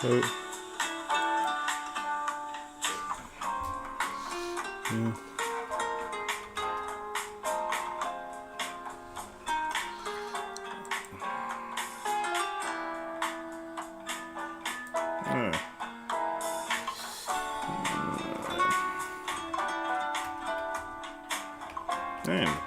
Oh. Damn.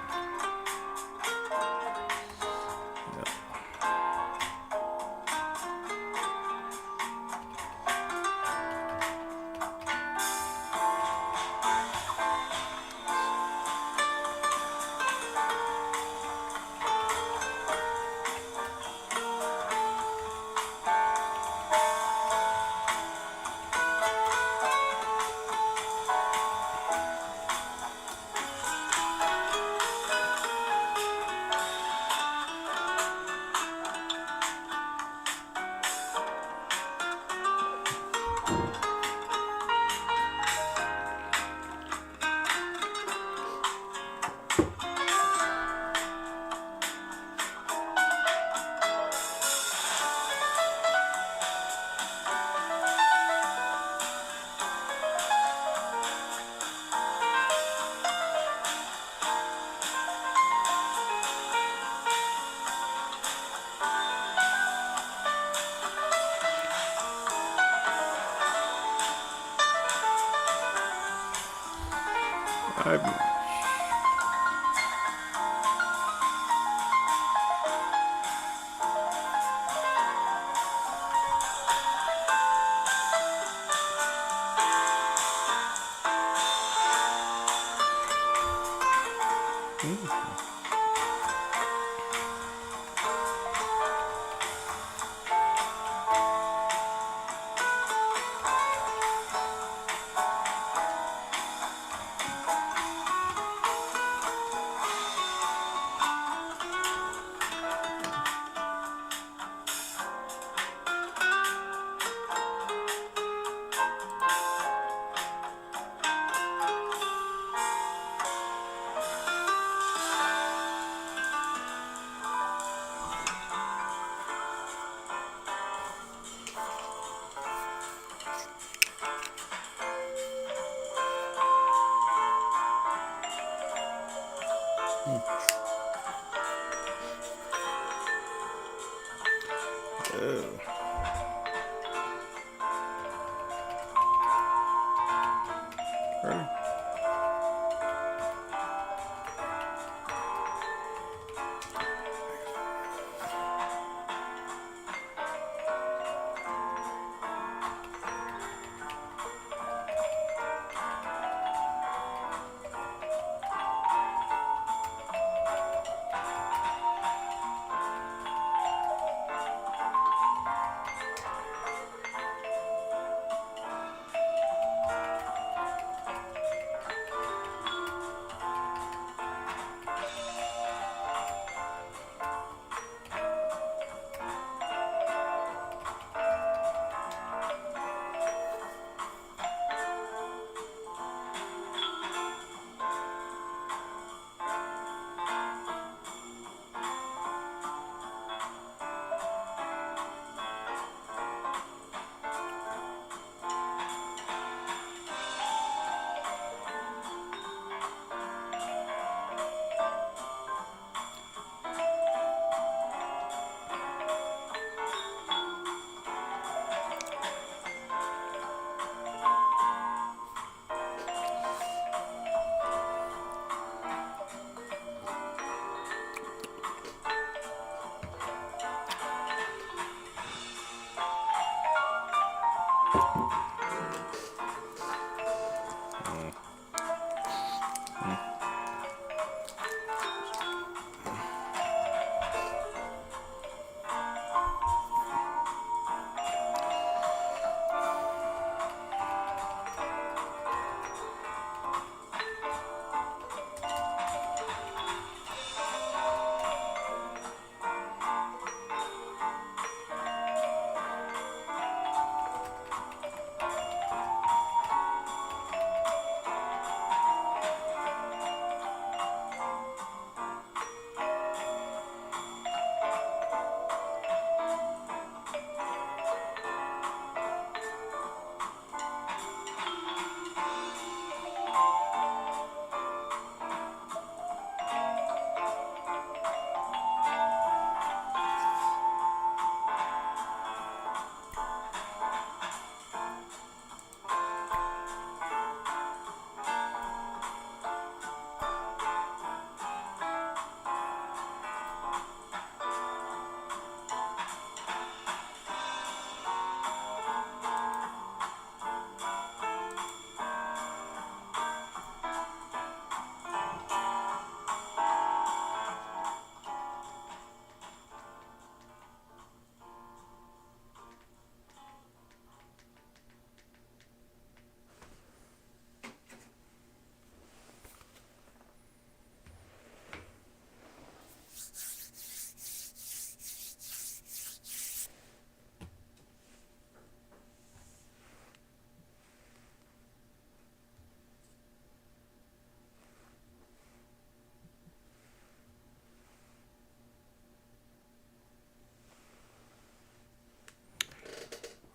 Ready?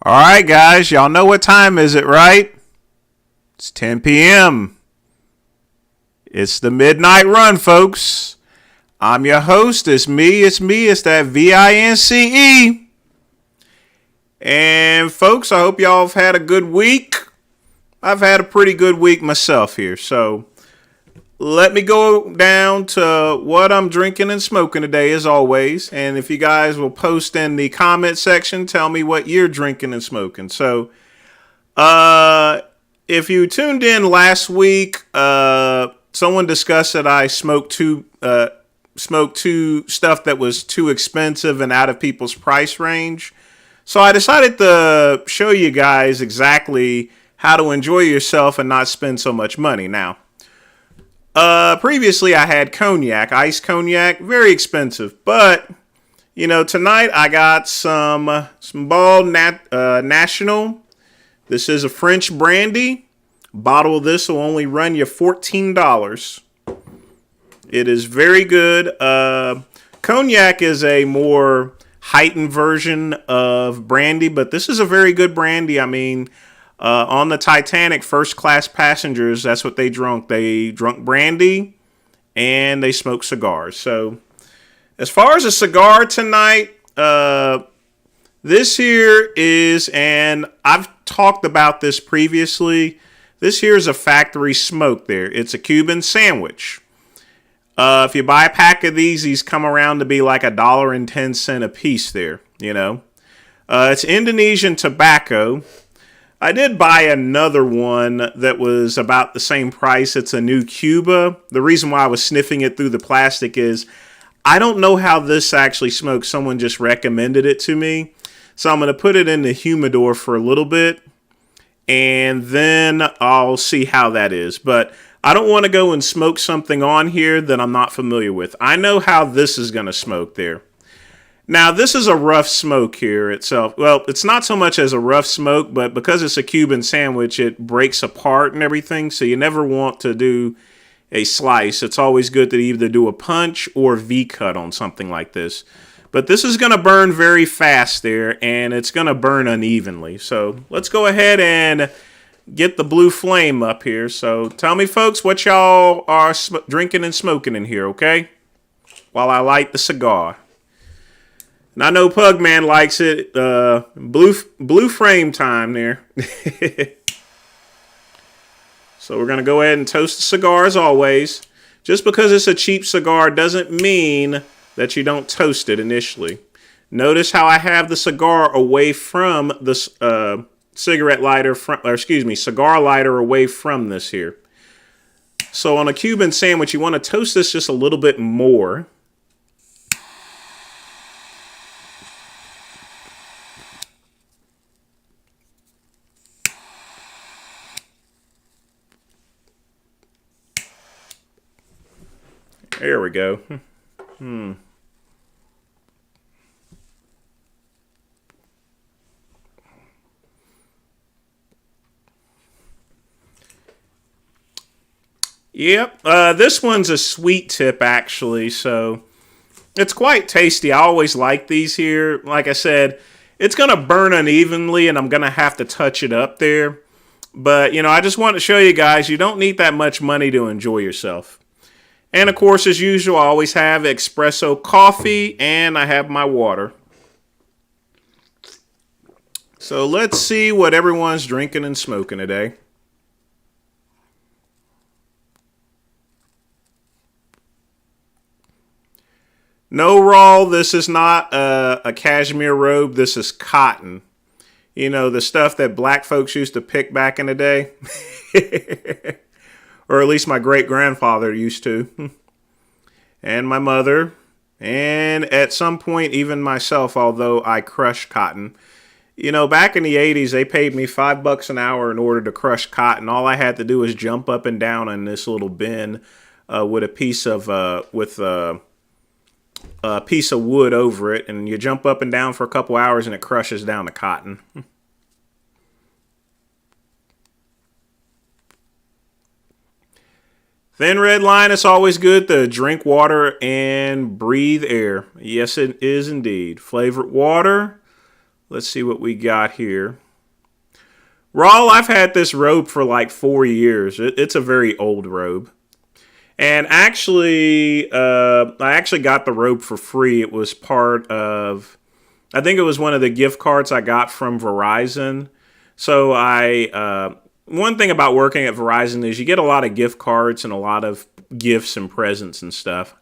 All right, guys, y'all know what time is it, right? It's 10 p.m. It's the midnight run, folks. I'm your host. It's me. It's that VINCE. And folks, I hope y'all have had a good week. I've had a pretty good week myself here. So let me go down to what I'm drinking and smoking today, as always. And if you guys will post in the comment section, tell me what you're drinking and smoking. So, if you tuned in last week, someone discussed that I smoked two stuff that was too expensive and out of people's price range. So I decided to show you guys exactly how to enjoy yourself and not spend so much money. Now, previously I had cognac, iced cognac, very expensive, but tonight I got some Bald National. This is a French brandy. A bottle of this will only run you $14. It is very good. Cognac is a more heightened version of brandy, but this is a very good brandy. I mean, on the Titanic, first class passengers, that's what they drunk. They drunk brandy and they smoked cigars. So as far as a cigar tonight, this here is, and I've talked about this previously, this here is a factory smoke there. It's a Cuban sandwich. If you buy a pack of these come around to be like $1.10 a piece there, It's Indonesian tobacco. I did buy another one that was about the same price. It's a new Cuba. The reason why I was sniffing it through the plastic is I don't know how this actually smokes. Someone just recommended it to me. So I'm going to put it in the humidor for a little bit, and then I'll see how that is. But I don't want to go and smoke something on here that I'm not familiar with. I know how this is going to smoke there. Now, this is a rough smoke here itself. Well, it's not so much as a rough smoke, but because it's a Cuban sandwich, it breaks apart and everything. So you never want to do a slice. It's always good to either do a punch or V-cut on something like this. But this is going to burn very fast there, and it's going to burn unevenly. So let's go ahead and get the blue flame up here. So tell me, folks, what y'all are drinking and smoking in here, okay? While I light the cigar. And I know Pugman likes it. Blue frame time there. So we're going to go ahead and toast the cigar as always. Just because it's a cheap cigar doesn't mean that you don't toast it initially. Notice how I have the cigar away from the cigar lighter away from this here. So on a Cuban sandwich, you want to toast this just a little bit more. There we go. Yep, this one's a sweet tip actually, so it's quite tasty. I always like these here. Like I said, it's going to burn unevenly and I'm going to have to touch it up there. But, I just want to show you guys, you don't need that much money to enjoy yourself. And, of course, as usual, I always have espresso coffee and I have my water. So let's see what everyone's drinking and smoking today. No, Raw, this is not a cashmere robe. This is cotton. The stuff that black folks used to pick back in the day. Or at least my great-grandfather used to. And my mother. And at some point, even myself, although I crush cotton. Back in the 80s, they paid me $5 an hour in order to crush cotton. All I had to do was jump up and down in this little bin with a piece of wood over it. And you jump up and down for a couple hours and it crushes down the cotton. Thin red line, it's always good to drink water and breathe air. Yes, it is indeed. Flavored water, Let's see what we got here. Raw, I've had this robe for like 4 years. It's a very old robe. And actually, I actually got the robe for free. It was part of, I think it was one of the gift cards I got from Verizon. So one thing about working at Verizon is you get a lot of gift cards and a lot of gifts and presents and stuff.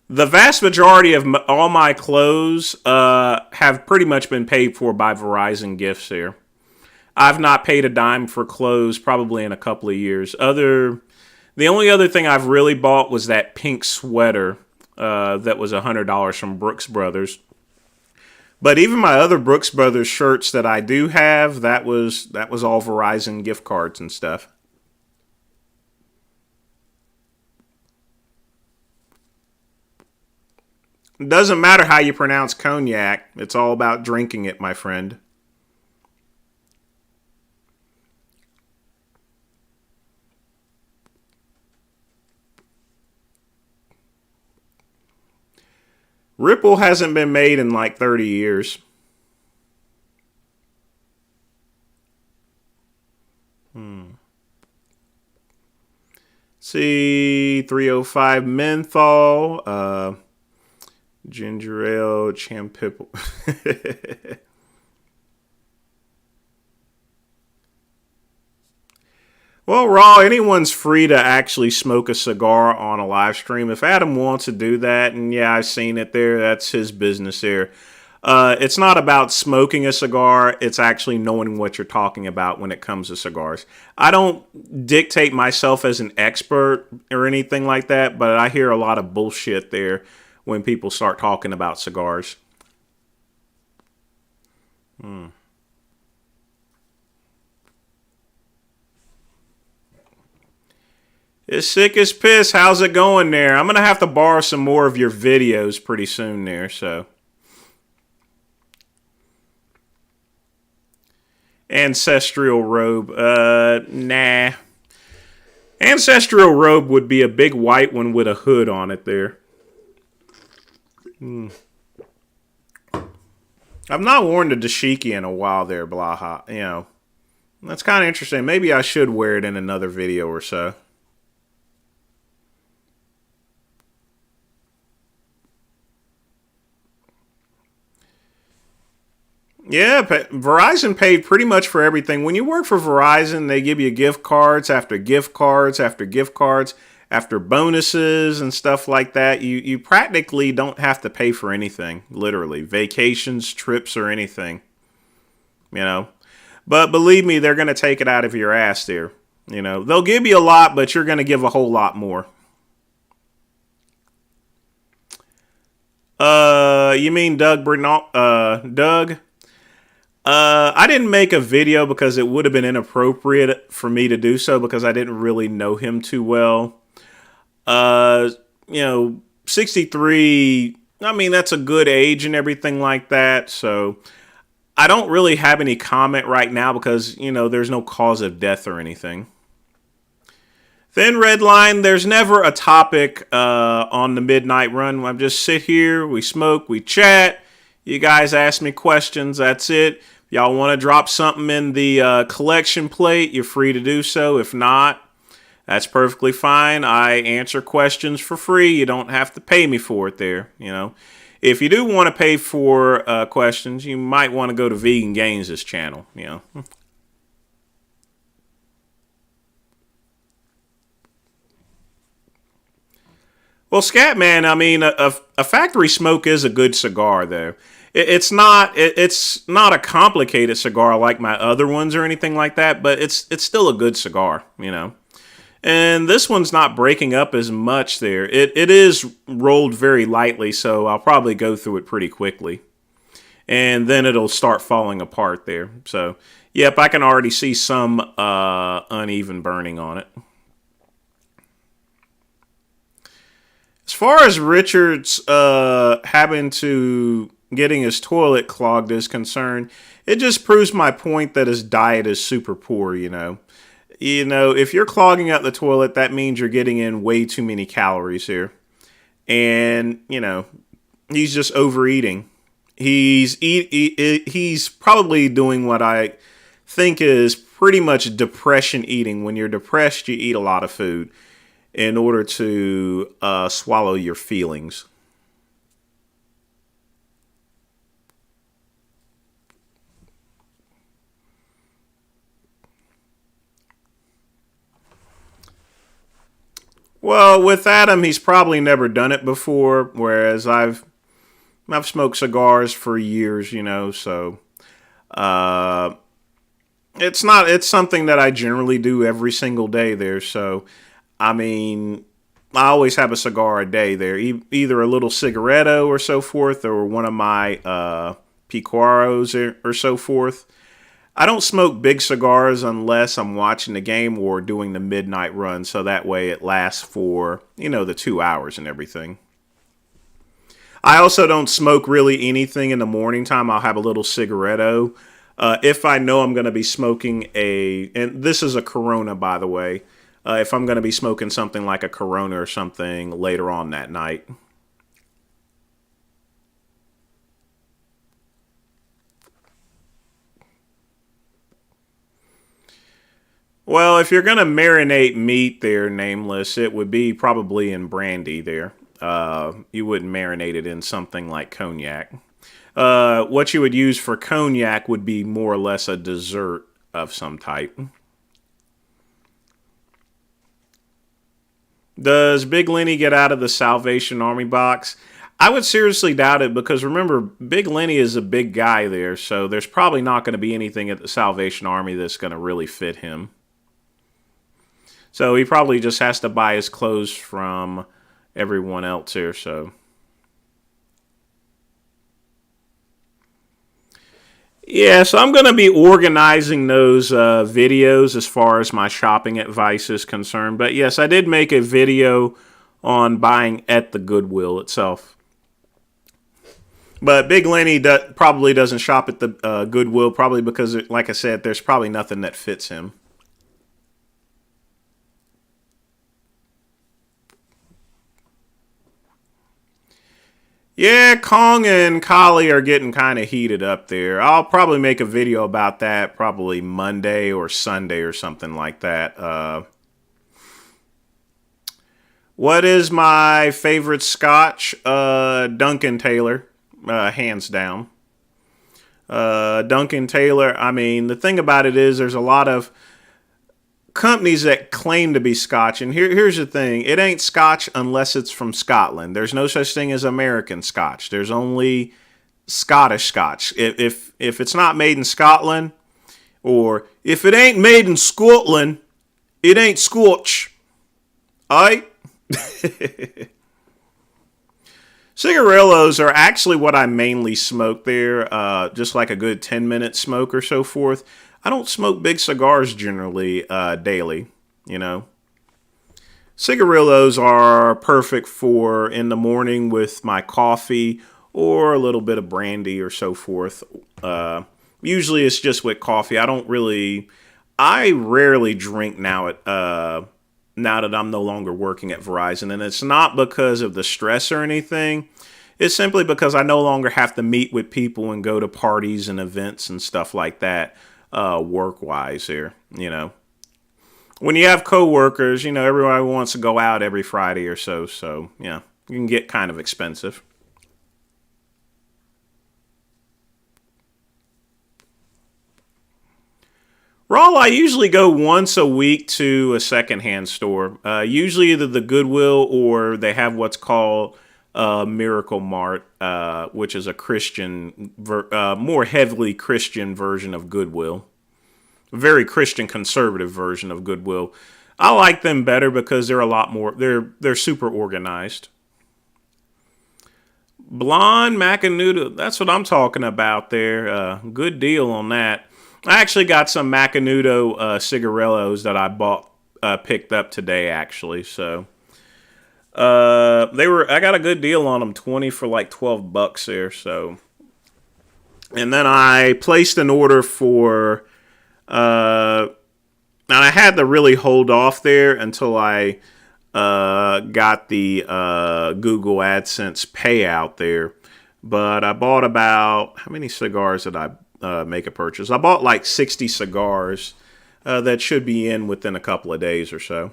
The vast majority of all my clothes have pretty much been paid for by Verizon gifts here. I've not paid a dime for clothes probably in a couple of years. The only other thing I've really bought was that pink sweater that was $100 from Brooks Brothers. But even my other Brooks Brothers shirts that I do have, that was all Verizon gift cards and stuff. It doesn't matter how you pronounce cognac. It's all about drinking it, my friend. Ripple hasn't been made in like 30 years. See, 305 menthol, ginger ale, champipple. Well, Raw, anyone's free to actually smoke a cigar on a live stream. If Adam wants to do that, and yeah, I've seen it there, that's his business there. It's not about smoking a cigar. It's actually knowing what you're talking about when it comes to cigars. I don't dictate myself as an expert or anything like that, but I hear a lot of bullshit there when people start talking about cigars. It's sick as piss. How's it going there? I'm going to have to borrow some more of your videos pretty soon there, so. Ancestral robe. Nah. Ancestral robe would be a big white one with a hood on it there. I've not worn the dashiki in a while there, Blaha. You know, that's kind of interesting. Maybe I should wear it in another video or so. Yeah, Verizon paid pretty much for everything. When you work for Verizon, they give you gift cards after gift cards after gift cards after bonuses and stuff like that. You practically don't have to pay for anything, literally. Vacations, trips, or anything. You know. But believe me, they're going to take it out of your ass there. You know, they'll give you a lot, but you're going to give a whole lot more. You mean Doug Bernal? Doug? I didn't make a video because it would have been inappropriate for me to do so because I didn't really know him too well. You know, 63, I mean, that's a good age and everything like that. So I don't really have any comment right now because, you know, there's no cause of death or anything. Thin Red Line, there's never a topic on the Midnight Run. I just sit here, we smoke, we chat. You guys ask me questions, that's it. Y'all want to drop something in the collection plate, you're free to do so. If not, that's perfectly fine. I answer questions for free. You don't have to pay me for it there, you know. If you do want to pay for questions, you might want to go to Vegan Gains' channel, you know. Well, Scatman, I mean, a factory smoke is a good cigar, though. It's not a complicated cigar like my other ones or anything like that, but it's still a good cigar, you know. And this one's not breaking up as much there. It is rolled very lightly, so I'll probably go through it pretty quickly. And then it'll start falling apart there. So, yep, I can already see some uneven burning on it. As far as Richard's having to getting his toilet clogged is concerned, it just proves my point that his diet is super poor, you know. You know, if you're clogging up the toilet, that means you're getting in way too many calories here. and he's just overeating. He's probably doing what I think is pretty much depression eating. When you're depressed, you eat a lot of food in order to swallow your feelings. Well, with Adam, he's probably never done it before, whereas I've smoked cigars for years, so uh, it's something that I generally do every single day there. So, I mean, I always have a cigar a day there, either a little cigaretto or so forth, or one of my picuaros or so forth. I don't smoke big cigars unless I'm watching the game or doing the midnight run, so that way it lasts for, the 2 hours and everything. I also don't smoke really anything in the morning time. I'll have a little cigaretto. If I know I'm going to be smoking and this is a Corona, by the way, if I'm going to be smoking something like a Corona or something later on that night. Well, if you're going to marinate meat there, nameless, it would be probably in brandy there. You wouldn't marinate it in something like cognac. What you would use for cognac would be more or less a dessert of some type. Does Big Lenny get out of the Salvation Army box? I would seriously doubt it because remember, Big Lenny is a big guy there, so there's probably not going to be anything at the Salvation Army that's going to really fit him. So he probably just has to buy his clothes from everyone else here. So yeah, so I'm going to be organizing those videos as far as my shopping advice is concerned. But yes, I did make a video on buying at the Goodwill itself. But Big Lenny probably doesn't shop at the Goodwill, probably because, like I said, there's probably nothing that fits him. Yeah, Kong and Kali are getting kind of heated up there. I'll probably make a video about that probably Monday or Sunday or something like that. What is my favorite scotch? Duncan Taylor, hands down. Duncan Taylor, I mean, the thing about it is there's a lot of companies that claim to be Scotch, and here's the thing: it ain't Scotch unless it's from Scotland. There's no such thing as American Scotch. There's only Scottish Scotch. If it's not made in Scotland, or if it ain't made in Scotland, it ain't Scotch. Alright? Cigarillos are actually what I mainly smoke there, just like a good 10-minute smoke or so forth. I don't smoke big cigars generally daily, Cigarillos are perfect for in the morning with my coffee or a little bit of brandy or so forth. Usually it's just with coffee. I rarely drink now that I'm no longer working at Verizon. And it's not because of the stress or anything. It's simply because I no longer have to meet with people and go to parties and events and stuff like that, work-wise here, When you have coworkers, everybody wants to go out every Friday or so. So, yeah, it can get kind of expensive. Raw, I usually go once a week to a secondhand store. Usually either the Goodwill or they have what's called Miracle Mart, which is a more heavily Christian version of Goodwill. A very Christian conservative version of Goodwill. I like them better because they're a lot more. They're super organized. Blonde Macanudo. That's what I'm talking about there. Good deal on that. I actually got some Macanudo cigarillos that I picked up today, actually. So I got a good deal on them, 20 for like $12 there. So, and then I placed an order for, and I had to really hold off there until I got the Google AdSense payout there. But I bought about, how many cigars did I make a purchase? I bought like 60 cigars that should be in within a couple of days or so.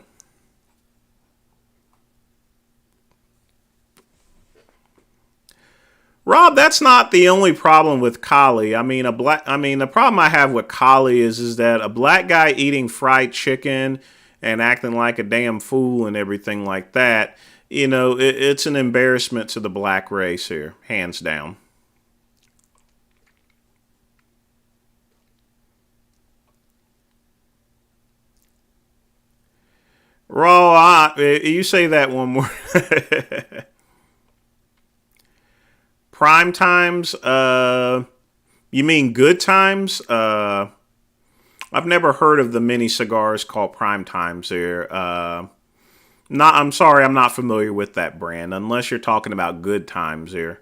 Rob, that's not the only problem with Kali. The problem I have with Kali is that a black guy eating fried chicken and acting like a damn fool and everything like that, it's an embarrassment to the black race here, hands down. Raw, you say that one more. Prime times, you mean good times? I've never heard of the mini cigars called Prime Times here. I'm sorry, I'm not familiar with that brand, unless you're talking about Good Times here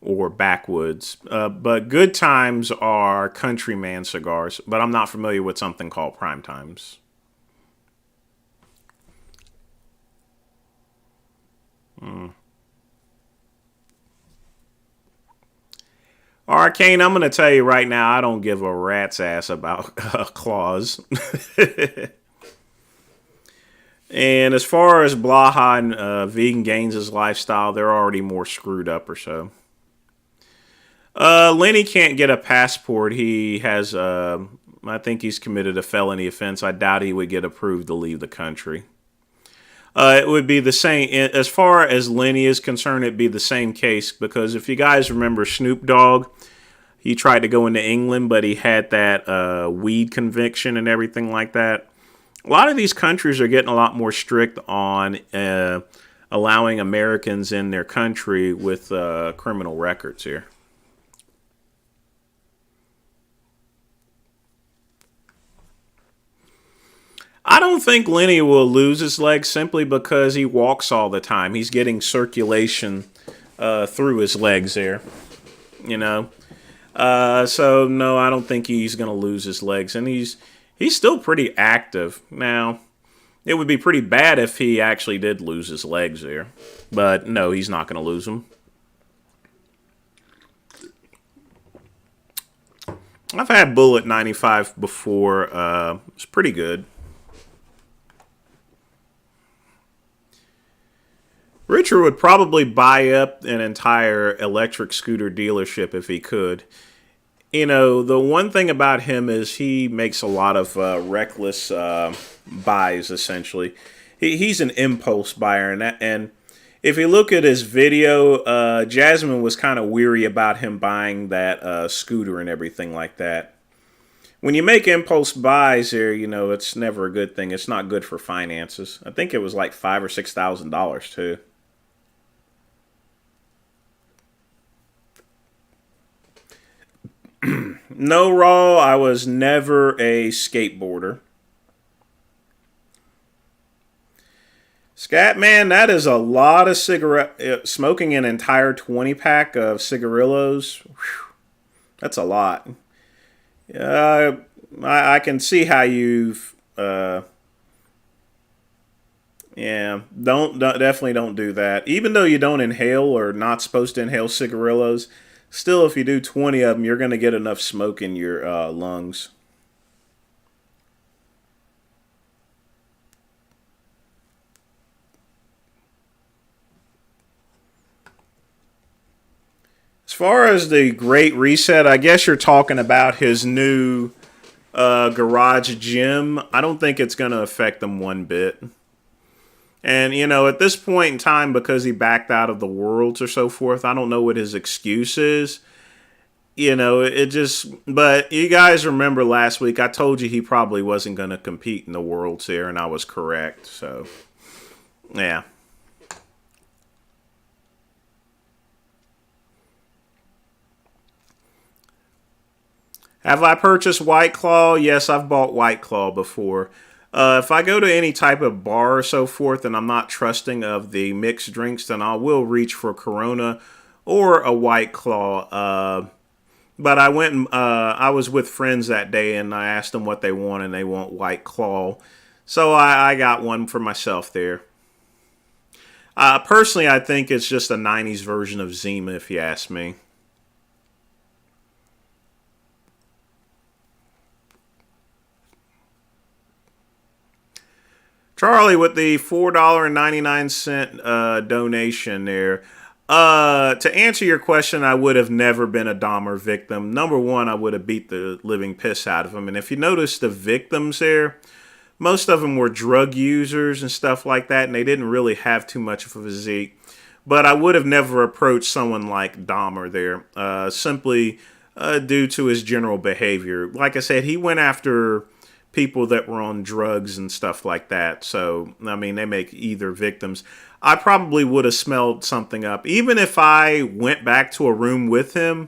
or Backwoods. But Good Times are Countryman cigars, but I'm not familiar with something called Prime Times. Arcane, I'm going to tell you right now, I don't give a rat's ass about claws. And as far as Blaha and Vegan Gaines' lifestyle, they're already more screwed up or so. Lenny can't get a passport. He has, I think he's committed a felony offense. I doubt he would get approved to leave the country. It would be the same, as far as Lenny is concerned, it'd be the same case, because if you guys remember Snoop Dogg, he tried to go into England, but he had that weed conviction and everything like that. A lot of these countries are getting a lot more strict on allowing Americans in their country with criminal records here. I don't think Lenny will lose his legs simply because he walks all the time. He's getting circulation through his legs there, you know. So no, I don't think he's going to lose his legs, and he's still pretty active. Now, it would be pretty bad if he actually did lose his legs there, but no, he's not going to lose them. I've had Bullet 95 before. It's pretty good. Richard would probably buy up an entire electric scooter dealership if he could. You know, the one thing about him is he makes a lot of reckless buys, essentially. He's an impulse buyer, and if you look at his video, Jasmine was kind of weary about him buying that scooter and everything like that. When you make impulse buys here, you know, it's never a good thing. It's not good for finances. I think it was like $5,000 or $6,000 too. No, Raw, I was never a skateboarder. Scat man, that is a lot of cigarette. Smoking an entire 20 pack of cigarillos, whew, that's a lot. I can see how you've. Yeah, definitely don't do that. Even though you don't inhale or not supposed to inhale cigarillos, still, if you do 20 of them, you're going to get enough smoke in your lungs. As far as the Great Reset, I guess you're talking about his new garage gym. I don't think it's going to affect them one bit. And, you know, at this point in time, because he backed out of the Worlds or so forth, I don't know what his excuse is. You know, it just, but you guys remember last week, I told you he probably wasn't going to compete in the Worlds here, and I was correct. So, yeah. Have I purchased White Claw? Yes, I've bought White Claw before. If I go to any type of bar or so forth and I'm not trusting of the mixed drinks, then I will reach for Corona or a White Claw. But I went and I was with friends that day and I asked them what they want, and they want White Claw. So I got one for myself there. Personally, I think it's just a 90s version of Zima, if you ask me. Charlie with the $4.99 donation there. To answer your question, I would have never been a Dahmer victim. Number one, I would have beat the living piss out of him. And if you notice the victims there, most of them were drug users and stuff like that, and they didn't really have too much of a physique. But I would have never approached someone like Dahmer there, simply due to his general behavior. Like I said, he went after people that were on drugs and stuff like that. So, I mean, they make either victims. I probably would have smelled something up. Even if I went back to a room with him,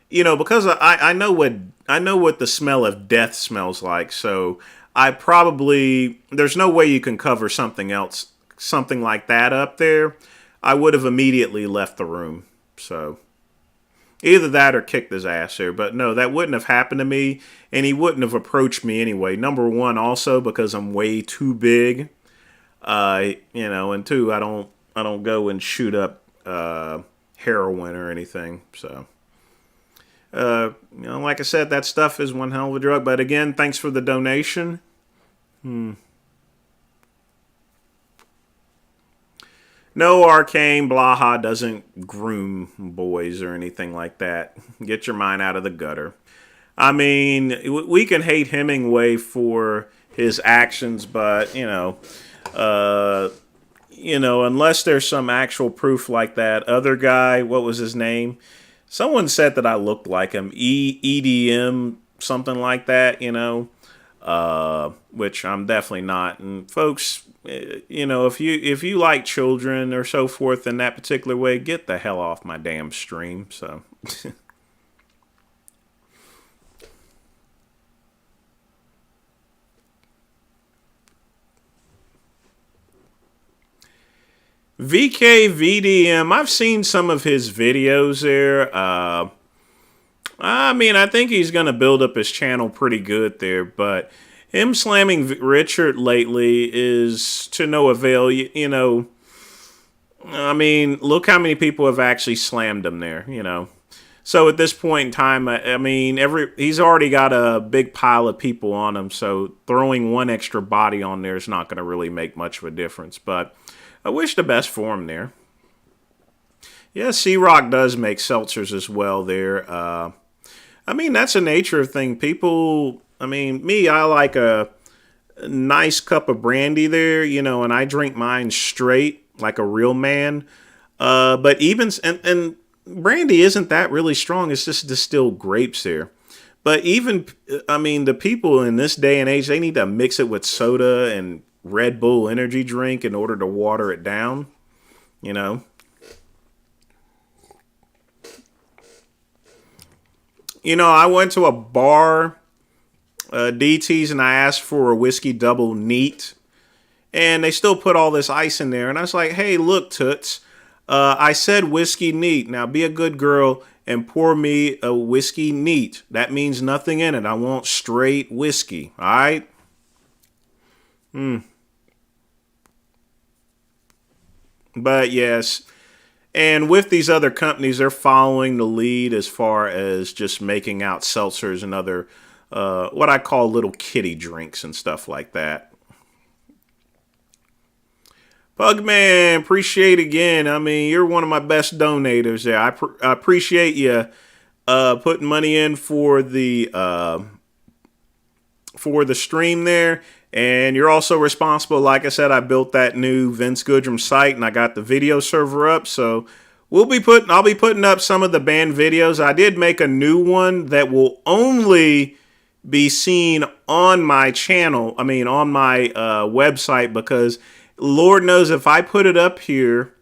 because I know what the smell of death smells like. So there's no way you can cover something like that up there. I would have immediately left the room. So either that or kicked his ass there. But no, that wouldn't have happened to me, and he wouldn't have approached me anyway. Number one, also because I'm way too big. And two, I don't go and shoot up heroin or anything. So, like I said, that stuff is one hell of a drug. But again, thanks for the donation. No, Arcane Blaha doesn't groom boys or anything like that. Get your mind out of the gutter. I mean, we can hate Hemingway for his actions, but, unless there's some actual proof like that other guy, what was his name? Someone said that I looked like him. EDM, something like that, which I'm definitely not. And folks, if you like children or so forth in that particular way, get the hell off my damn stream. So. VKVDM, I've seen some of his videos there. I think he's going to build up his channel pretty good there, but him slamming Richard lately is to no avail. Look how many people have actually slammed him there, So at this point in time, he's already got a big pile of people on him, so throwing one extra body on there is not going to really make much of a difference, but I wish the best for him there. Yeah, C-Rock does make seltzers as well there. That's a nature of thing. People, I like a nice cup of brandy there, and I drink mine straight like a real man. But and brandy isn't that really strong. It's just distilled grapes there. But even, the people in this day and age, they need to mix it with soda and Red Bull energy drink in order to water it down, I went to a bar, DT's, and I asked for a whiskey double neat, and they still put all this ice in there. And I was like, hey, look, Toots, I said whiskey neat. Now be a good girl and pour me a whiskey neat. That means nothing in it. I want straight whiskey. All right? But yes, and with these other companies, they're following the lead as far as just making out seltzers and other, what I call little kiddie drinks and stuff like that. Pugman, appreciate again. You're one of my best donators there. I appreciate you putting money in for the stream there. And you're also responsible, like I said, I built that new Vince Goodrum site and I got the video server up. So I'll be putting up some of the band videos. I did make a new one that will only be seen on my channel. On my website, because Lord knows if I put it up here,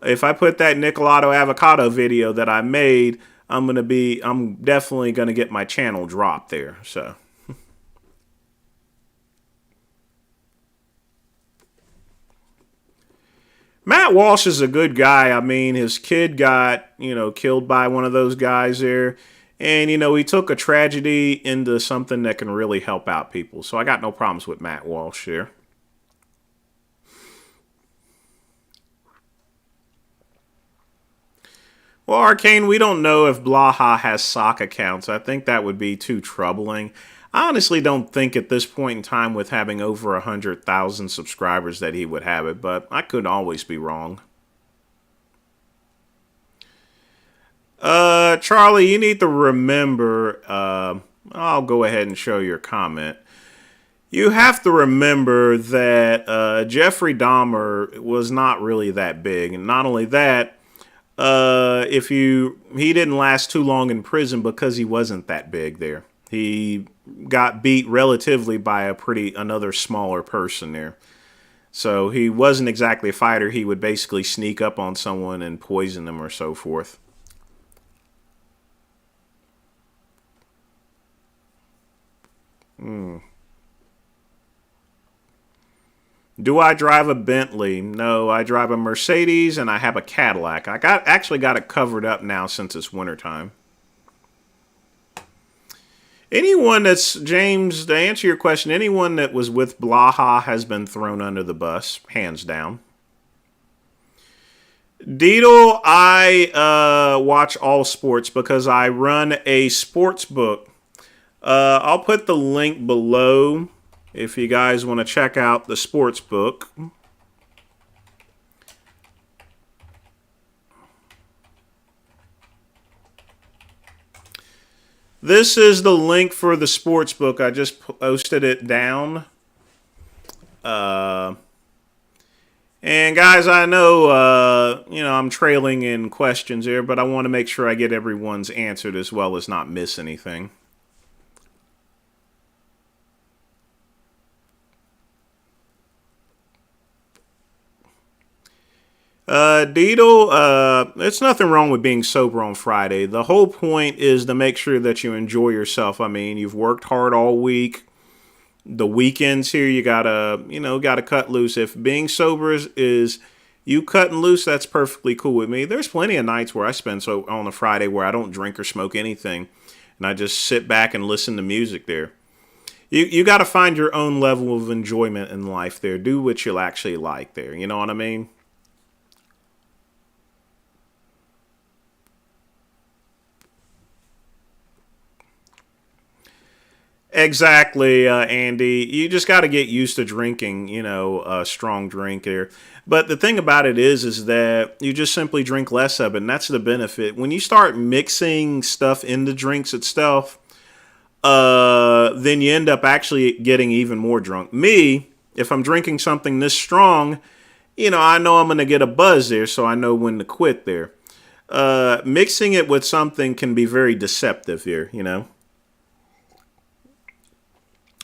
if I put that Nicolato avocado video that I made, I'm definitely going to get my channel dropped there. So. Matt Walsh is a good guy. His kid got, killed by one of those guys there. And, he took a tragedy into something that can really help out people. So I got no problems with Matt Walsh here. Well, Arcane, we don't know if Blaha has sock accounts. I think that would be too troubling. I honestly don't think at this point in time, with having over 100,000 subscribers, that he would have it, but I could always be wrong. Charlie, you need to remember, I'll go ahead and show your comment. You have to remember that Jeffrey Dahmer was not really that big, and not only that, he didn't last too long in prison because he wasn't that big there. He got beat relatively by another smaller person there. So he wasn't exactly a fighter. He would basically sneak up on someone and poison them or so forth. Do I drive a Bentley? No, I drive a Mercedes and I have a Cadillac. Actually got it covered up now since it's wintertime. Anyone that's, James, to answer your question, anyone that was with Blaha has been thrown under the bus, hands down. Deedle, I watch all sports because I run a sports book. I'll put the link below if you guys want to check out the sports book. This is the link for the sports book. I just posted it down. And guys, I know, I'm trailing in questions here, but I want to make sure I get everyone's answered as well as not miss anything. Deedle, it's nothing wrong with being sober on Friday. The whole point is to make sure that you enjoy yourself. I mean, you've worked hard all week. The weekends here, you gotta cut loose. If being sober is you cutting loose, that's perfectly cool with me. There's plenty of nights where I spend on a Friday where I don't drink or smoke anything, and I just sit back and listen to music there. You got to find your own level of enjoyment in life there. Do what you'll actually like there. You know what I mean? Exactly, Andy. You just got to get used to drinking, a strong drink here. But the thing about it is that you just simply drink less of it, and that's the benefit. When you start mixing stuff in the drinks itself, then you end up actually getting even more drunk. Me, if I'm drinking something this strong, I know I'm going to get a buzz there, so I know when to quit there. Mixing it with something can be very deceptive here.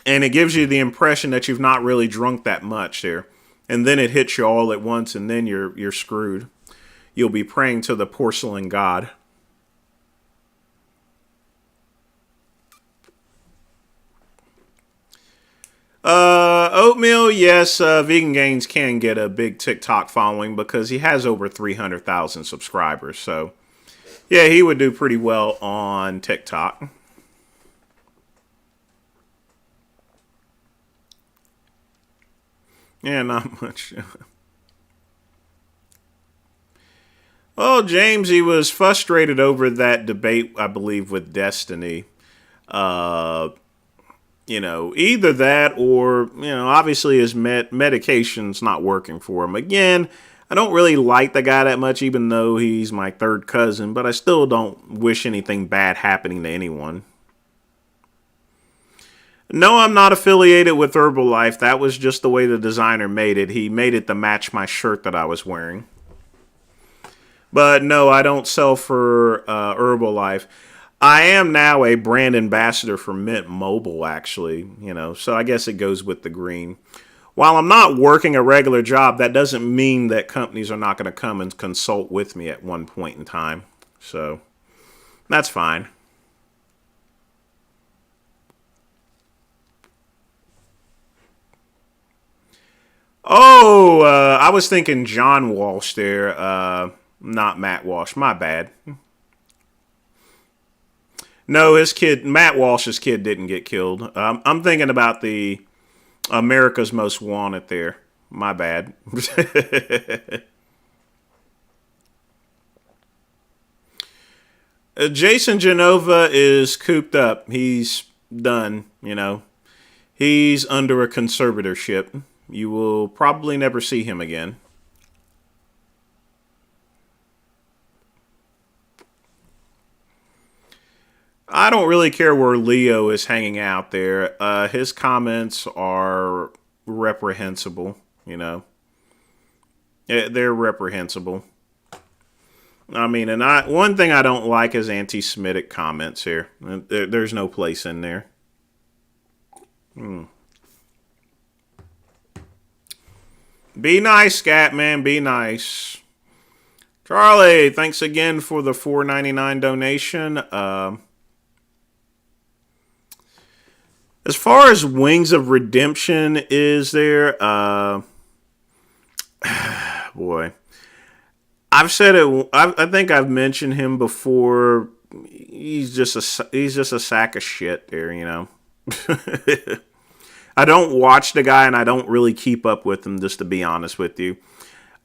And it gives you the impression that you've not really drunk that much there. And then it hits you all at once, and then you're screwed. You'll be praying to the porcelain god. Oatmeal, yes, Vegan Gains can get a big TikTok following because he has over 300,000 subscribers. So, yeah, he would do pretty well on TikTok. Yeah, not much. Well, James, he was frustrated over that debate, I believe, with Destiny. Either that or, obviously his medication's not working for him. Again, I don't really like the guy that much, even though he's my third cousin, but I still don't wish anything bad happening to anyone. No, I'm not affiliated with Herbalife. That was just the way the designer made it. He made it to match my shirt that I was wearing. But no, I don't sell for Herbalife. I am now a brand ambassador for Mint Mobile, actually. So I guess it goes with the green. While I'm not working a regular job, that doesn't mean that companies are not going to come and consult with me at one point in time. So that's fine. Oh, I was thinking John Walsh there, not Matt Walsh. My bad. No, his kid, Matt Walsh's kid, didn't get killed. I'm thinking about the America's Most Wanted there. My bad. Jason Genova is cooped up. He's done, you know. He's under a conservatorship. You will probably never see him again. I don't really care where Leo is hanging out there. His comments are reprehensible, you know. They're reprehensible. I mean, and one thing I don't like is anti-Semitic comments here. There's no place in there. Be nice, Scatman. Be nice. Charlie, thanks again for the $4.99 donation. As far as Wings of Redemption is there, boy, I've said it. I think I've mentioned him before. He's just a sack of shit there, you know. I don't watch the guy, and I don't really keep up with him, just to be honest with you.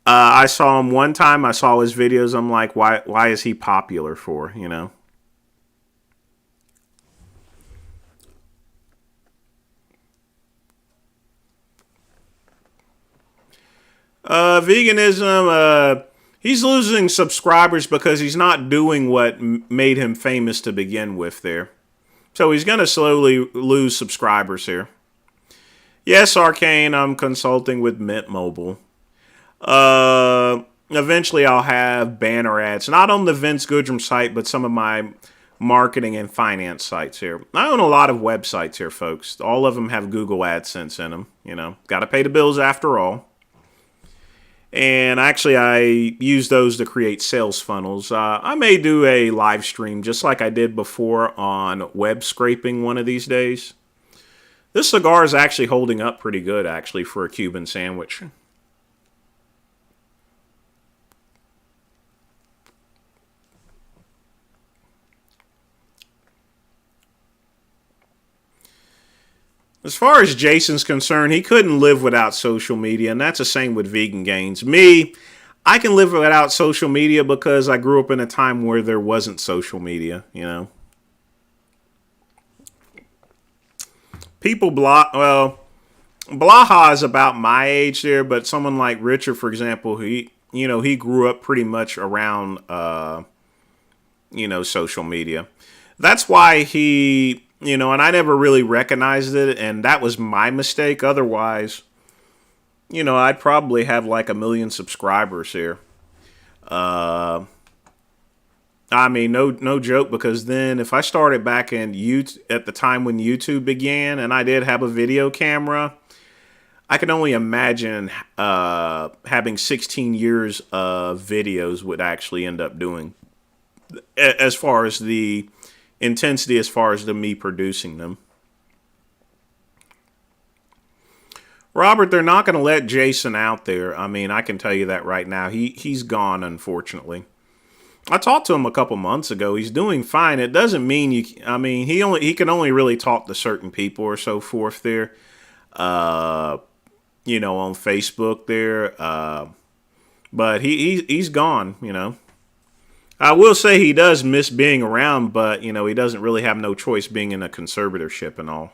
I saw him one time. I saw his videos. I'm like, why is he popular for, you know? Veganism, he's losing subscribers because he's not doing what made him famous to begin with there. So he's going to slowly lose subscribers here. Yes, Arcane, I'm consulting with Mint Mobile. Eventually I'll have banner ads, not on the Vince Goodrum site, but some of my marketing and finance sites here. I own a lot of websites here, folks. All of them have Google AdSense in them. You know, got to pay the bills after all. And actually, I use those to create sales funnels. I may do a live stream just like I did before on web scraping one of these days. This cigar is actually holding up pretty good, actually, for a Cuban sandwich. As far as Jason's concerned, he couldn't live without social media, and that's the same with Vegan Gains. Me, I can live without social media because I grew up in a time where there wasn't social media, you know. People Blaha is about my age there, but someone like Richard, for example, he grew up pretty much around, social media. That's why he... and I never really recognized it, and that was my mistake. Otherwise, I'd probably have like 1 million subscribers here. I mean, no joke, because then if I started back in at the time when YouTube began, and I did have a video camera, I can only imagine having 16 years of videos would actually end up doing, as far as the intensity, as far as me producing them. Robert, they're not going to let Jason out there. I mean, I can tell you that right now. He's gone, unfortunately. I talked to him a couple months ago. He's doing fine. It doesn't mean he can only really talk to certain people or so forth there. On Facebook there. But he's gone, I will say he does miss being around, but, he doesn't really have no choice being in a conservatorship and all.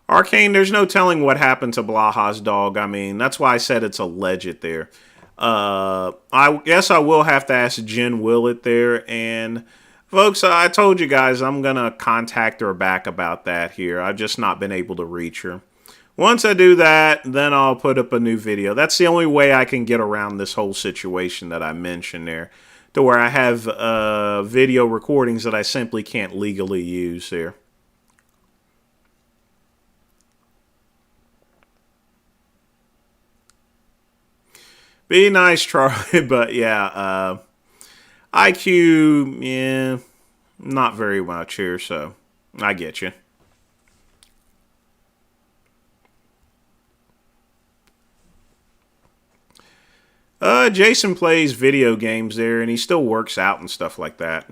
Arcane, there's no telling what happened to Blaha's dog. I mean, that's why I said it's alleged there. I guess I will have to ask Jen Willett there. And, folks, I told you guys I'm going to contact her back about that here. I've just not been able to reach her. Once I do that, then I'll put up a new video. That's the only way I can get around this whole situation that I mentioned there, to where I have video recordings that I simply can't legally use there. Be nice, Charlie, but yeah, IQ, yeah, not very much here, so I get you. Jason plays video games there, and he still works out and stuff like that.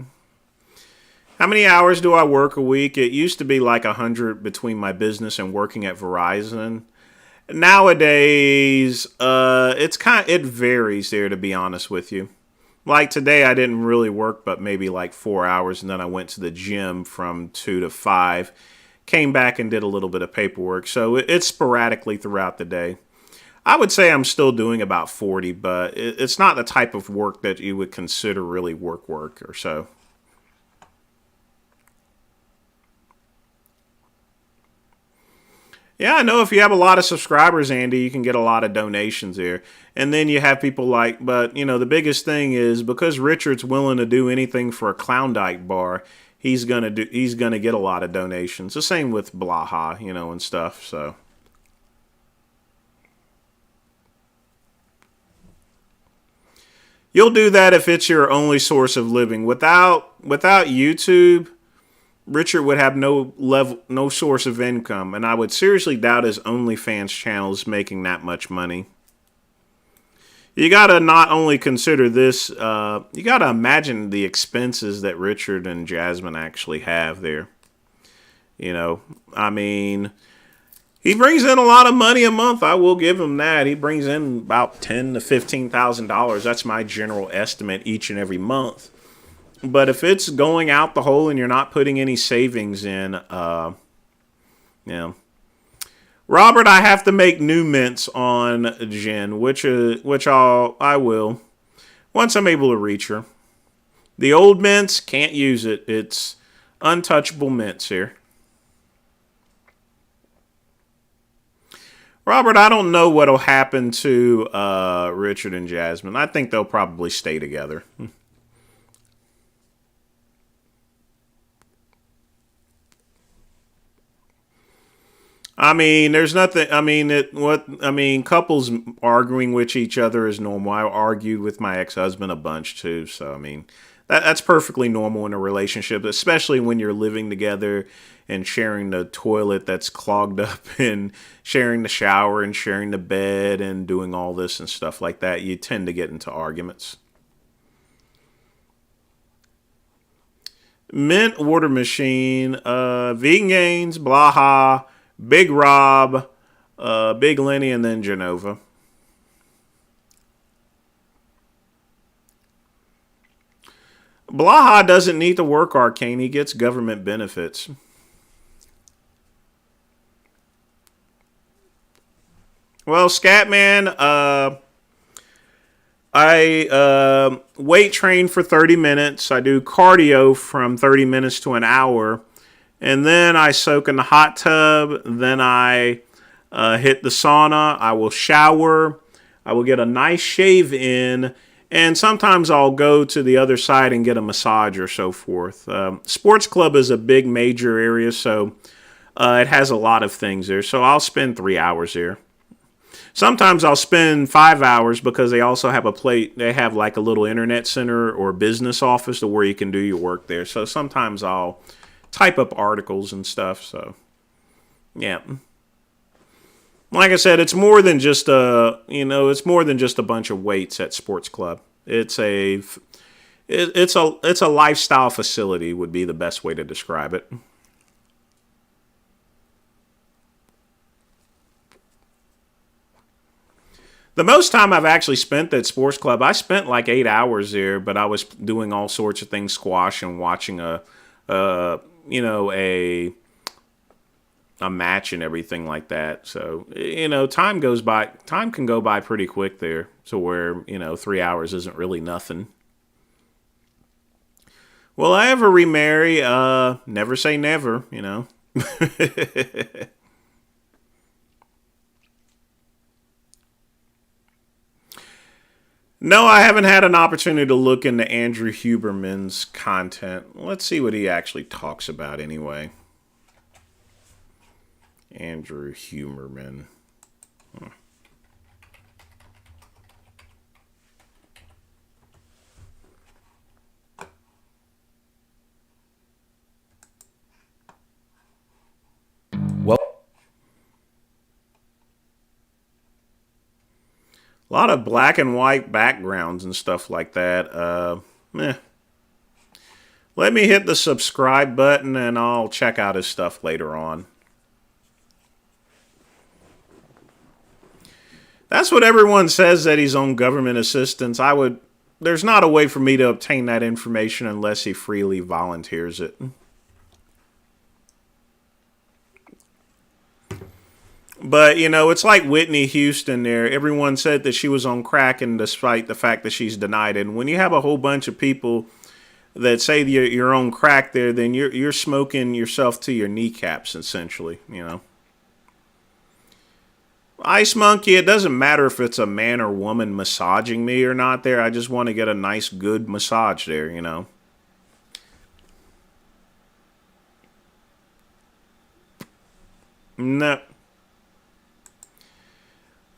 How many hours do I work a week? It used to be like 100 between my business and working at Verizon. Nowadays, it varies there, to be honest with you. Like today, I didn't really work, but maybe like 4 hours, and then I went to the gym from 2 to 5. Came back and did a little bit of paperwork, so it's sporadically throughout the day. I would say I'm still doing about 40, but it's not the type of work that you would consider really work or so. Yeah, I know if you have a lot of subscribers, Andy, you can get a lot of donations here. And then you have people like, but the biggest thing is because Richard's willing to do anything for a Klondike bar, he's gonna get a lot of donations. The same with Blaha, and stuff. So you'll do that if it's your only source of living. Without YouTube, Richard would have no source of income, and I would seriously doubt his OnlyFans channel is making that much money. You gotta not only consider this, you gotta imagine the expenses that Richard and Jasmine actually have there. I mean, he brings in a lot of money a month. I will give him that. He brings in about $10,000 to $15,000. That's my general estimate each and every month. But if it's going out the hole and you're not putting any savings in, yeah. Robert, I have to make new mints on Jen, which I will once I'm able to reach her. The old mints, can't use it. It's untouchable mints here. Robert, I don't know what'll happen to Richard and Jasmine. I think they'll probably stay together. I mean, there's nothing. I mean, couples arguing with each other is normal. I argued with my ex-husband a bunch too. So, I mean, that's perfectly normal in a relationship, especially when you're living together and sharing the toilet that's clogged up and sharing the shower and sharing the bed and doing all this and stuff like that. You tend to get into arguments. Mint Water Machine, Vegan Gains, Blaha, Big Rob, Big Lenny, and then Genova. Blaha doesn't need to work Arcane. He gets government benefits. Well, Scatman, I weight train for 30 minutes. I do cardio from 30 minutes to an hour. And then I soak in the hot tub. Then I hit the sauna. I will shower. I will get a nice shave in. And sometimes I'll go to the other side and get a massage or so forth. Sports club is a big major area, so it has a lot of things there. So I'll spend 3 hours there. Sometimes I'll spend 5 hours because they also have they have like a little internet center or business office to where you can do your work there. So sometimes I'll type up articles and stuff. So, yeah. Like I said, it's more than just it's more than just a bunch of weights at sports club. It's a lifestyle facility would be the best way to describe it. The most time I've actually spent at sports club, I spent like 8 hours there, but I was doing all sorts of things, squash and watching uh, a match and everything like that. So, time can go by pretty quick there to where, 3 hours isn't really nothing. Will I ever remarry? Never say never. No, I haven't had an opportunity to look into Andrew Huberman's content. Let's see what he actually talks about anyway. Andrew Huberman. Huh. Well, A lot of black and white backgrounds and stuff like that. Eh. Let me hit the subscribe button and I'll check out his stuff later on. That's what everyone says, that he's on government assistance. There's not a way for me to obtain that information unless he freely volunteers it. But, it's like Whitney Houston there. Everyone said that she was on crack, and despite the fact that she's denied it. And when you have a whole bunch of people that say you're on crack there, then you're smoking yourself to your kneecaps, essentially, Ice Monkey, it doesn't matter if it's a man or woman massaging me or not there. I just want to get a nice, good massage there, No.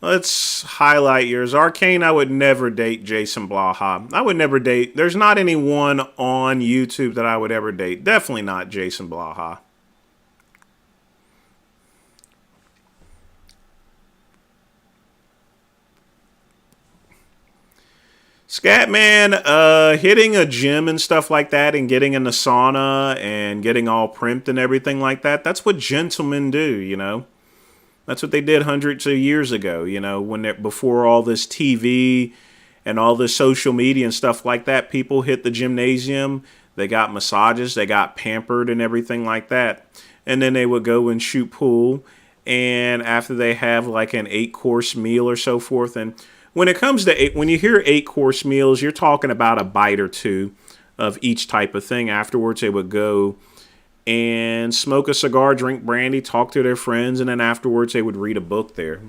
Let's highlight yours. Arcane, I would never date Jason Blaha. I would never date. There's not anyone on YouTube that I would ever date. Definitely not Jason Blaha. Scatman, hitting a gym and stuff like that and getting in the sauna and getting all primped and everything like that, that's what gentlemen do, That's what they did hundreds of years ago, before all this TV and all this social media and stuff like that. People hit the gymnasium, they got massages, they got pampered and everything like that. And then they would go and shoot pool. And after they have like an 8-course meal or so forth. And when it comes to when you hear 8-course meals, you're talking about a bite or two of each type of thing. Afterwards, they would go and smoke a cigar, drink brandy, talk to their friends, and then afterwards they would read a book there,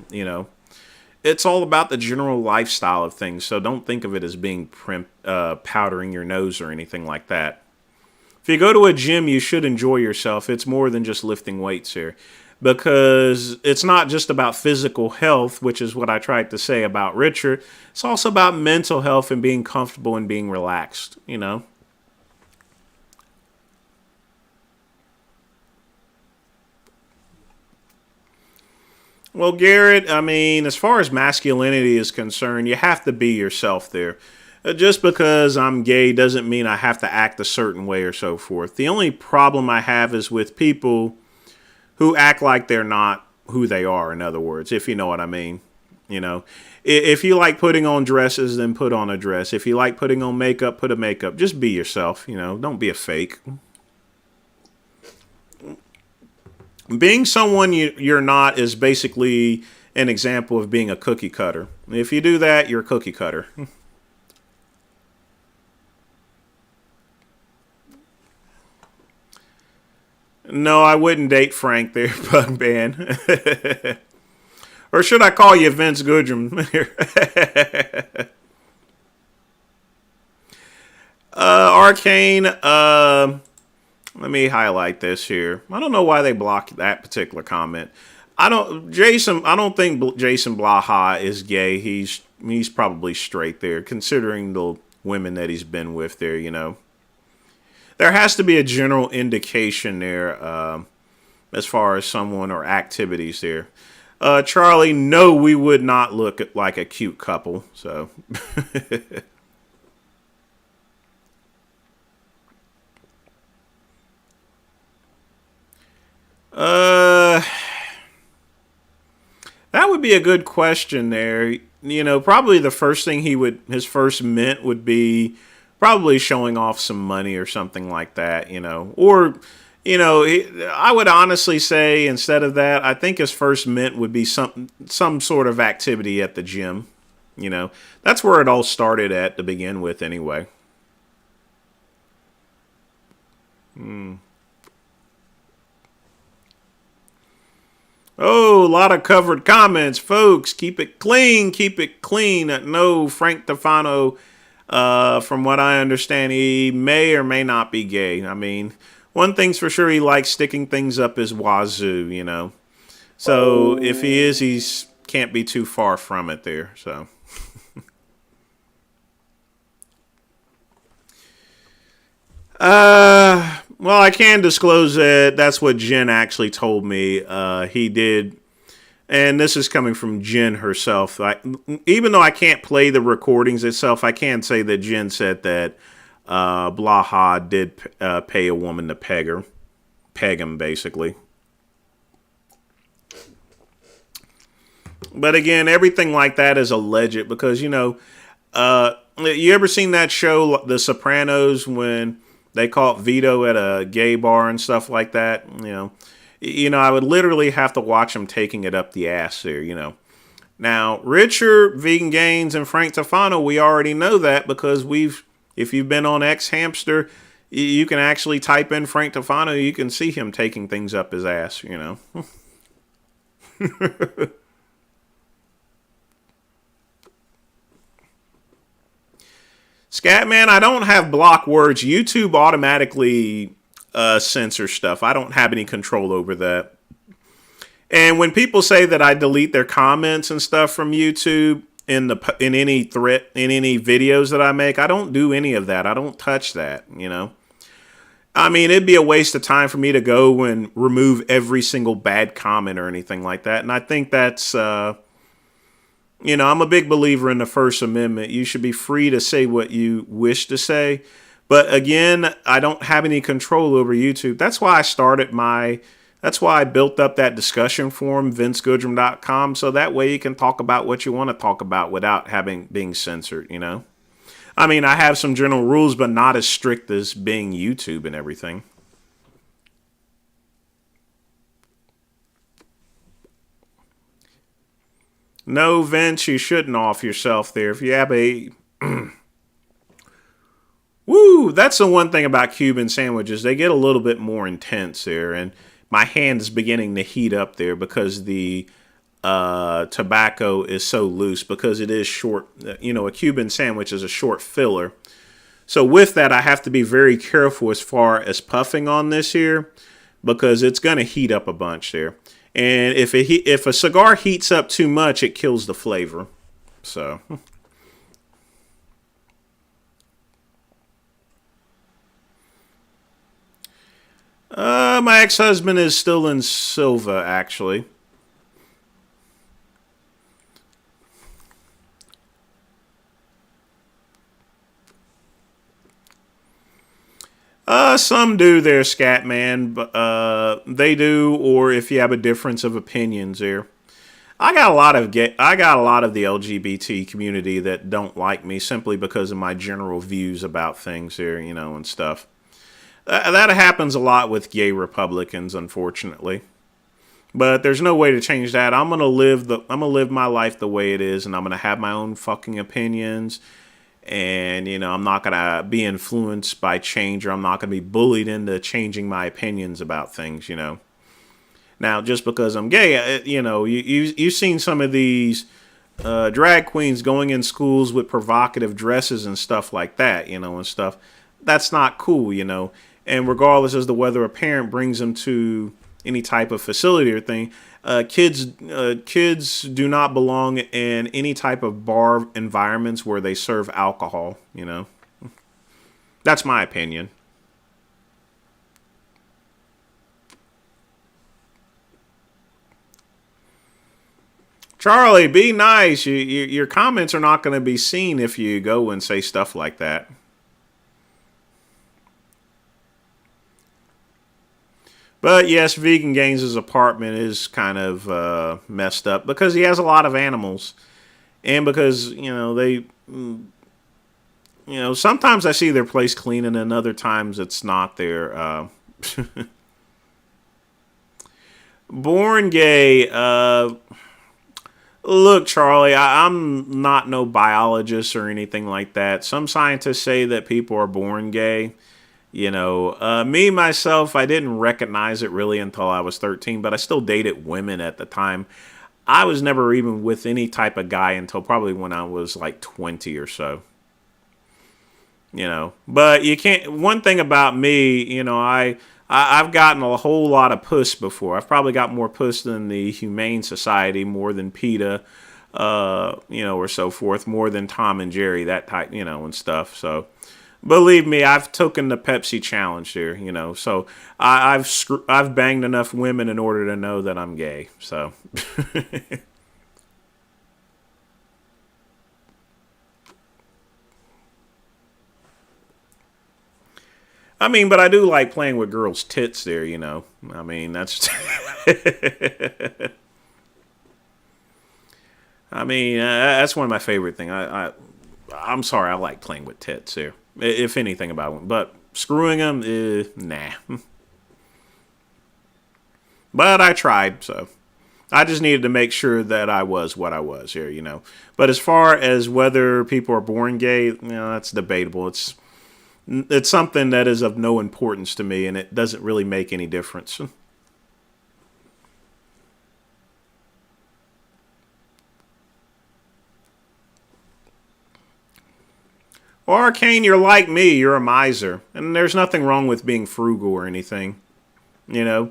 It's all about the general lifestyle of things, so don't think of it as being powdering your nose or anything like that. If you go to a gym, you should enjoy yourself. It's more than just lifting weights here, because it's not just about physical health, which is what I tried to say about Richard. It's also about mental health and being comfortable and being relaxed, Well, Garrett, I mean, as far as masculinity is concerned, you have to be yourself there. Just because I'm gay doesn't mean I have to act a certain way or so forth. The only problem I have is with people who act like they're not who they are, in other words, if you know what I mean. If you like putting on dresses, then put on a dress. If you like putting on makeup, put a makeup. Just be yourself, don't be a fake. Being someone you're not is basically an example of being a cookie cutter. If you do that, you're a cookie cutter. No, I wouldn't date Frank there, Bug Man. Or should I call you Vince Goodrum? Arcane, let me highlight this here. I don't know why they blocked that particular comment. I don't think Jason Blaha is gay. He's probably straight there, considering the women that he's been with there, There has to be a general indication there as far as someone or activities there. Charlie, no, we would not look like a cute couple, so... That would be a good question there. Probably the first thing his first mint would be probably showing off some money or something like that, Or, I would honestly say instead of that, I think his first mint would be some sort of activity at the gym. That's where it all started at to begin with anyway. Oh, a lot of covered comments, folks. Keep it clean. Keep it clean. No, Frank Tefano, from what I understand, he may or may not be gay. I mean, one thing's for sure, he likes sticking things up his wazoo, So if he is, he's can't be too far from it there. So. Well, I can disclose that that's what Jen actually told me. He did, and this is coming from Jen herself. Even though I can't play the recordings itself, I can say that Jen said that Blaha did pay a woman to peg him, basically. But again, everything like that is alleged because, you ever seen that show, The Sopranos, when they caught Vito at a gay bar and stuff like that? I would literally have to watch him taking it up the ass there. Now, Richard, Vegan Gaines, and Frank Tofano, we already know that because if you've been on X Hamster, you can actually type in Frank Tofano, you can see him taking things up his ass. Scatman, I don't have block words. YouTube automatically censors stuff. I don't have any control over that. And when people say that I delete their comments and stuff from YouTube in any videos that I make, I don't do any of that. I don't touch that. I mean, it'd be a waste of time for me to go and remove every single bad comment or anything like that. And I think that's I'm a big believer in the First Amendment. You should be free to say what you wish to say. But again, I don't have any control over YouTube. That's why I built up that discussion forum, vincegoodrum.com, so that way you can talk about what you want to talk about without being censored, I mean, I have some general rules, but not as strict as being YouTube and everything. No, Vince, you shouldn't off yourself there. If you have a... Woo! That's the one thing about Cuban sandwiches. They get a little bit more intense there. And my hand is beginning to heat up there because the tobacco is so loose. Because it is short. A Cuban sandwich is a short filler. So with that, I have to be very careful as far as puffing on this here. Because it's going to heat up a bunch there. And if a cigar heats up too much, it kills the flavor. So, my ex-husband is still in Silva, actually. Some do there, Scatman, but they do, or if you have a difference of opinions there. I got a lot of the LGBT community that don't like me simply because of my general views about things there, and stuff. That happens a lot with gay Republicans, unfortunately. But there's no way to change that. I'm gonna live my life the way it is, and I'm gonna have my own fucking opinions. And, I'm not going to be influenced by change, or I'm not going to be bullied into changing my opinions about things, Now, just because I'm gay, you've seen some of these drag queens going in schools with provocative dresses and stuff like that, and stuff. That's not cool, And regardless as to whether a parent brings them to any type of facility or thing, kids do not belong in any type of bar environments where they serve alcohol, That's my opinion. Charlie, be nice. Your comments are not going to be seen if you go and say stuff like that. But yes, Vegan Gaines' apartment is kind of messed up because he has a lot of animals. And because, sometimes I see their place clean and then other times it's not there. Born gay. Look, Charlie, I'm not no biologist or anything like that. Some scientists say that people are born gay. Me, myself, I didn't recognize it really until I was 13, but I still dated women at the time. I was never even with any type of guy until probably when I was like 20 or so. But you can't, one thing about me, I've gotten a whole lot of puss before. I've probably got more puss than the Humane Society, more than PETA, or so forth, more than Tom and Jerry, that type, and stuff. So, believe me, I've taken the Pepsi challenge here, So I've banged enough women in order to know that I'm gay. So. I mean, but I do like playing with girls' tits there, I mean, that's... I mean, that's one of my favorite things. I'm sorry, I like playing with tits here, if anything about one. But screwing them, nah. But I tried, so I just needed to make sure that I was what I was here, you know. But as far as whether people are born gay, you know, that's debatable. It's something that is of no importance to me, and it doesn't really make any difference. Well, Arcane, you're like me. You're a miser. And there's nothing wrong with being frugal or anything, you know.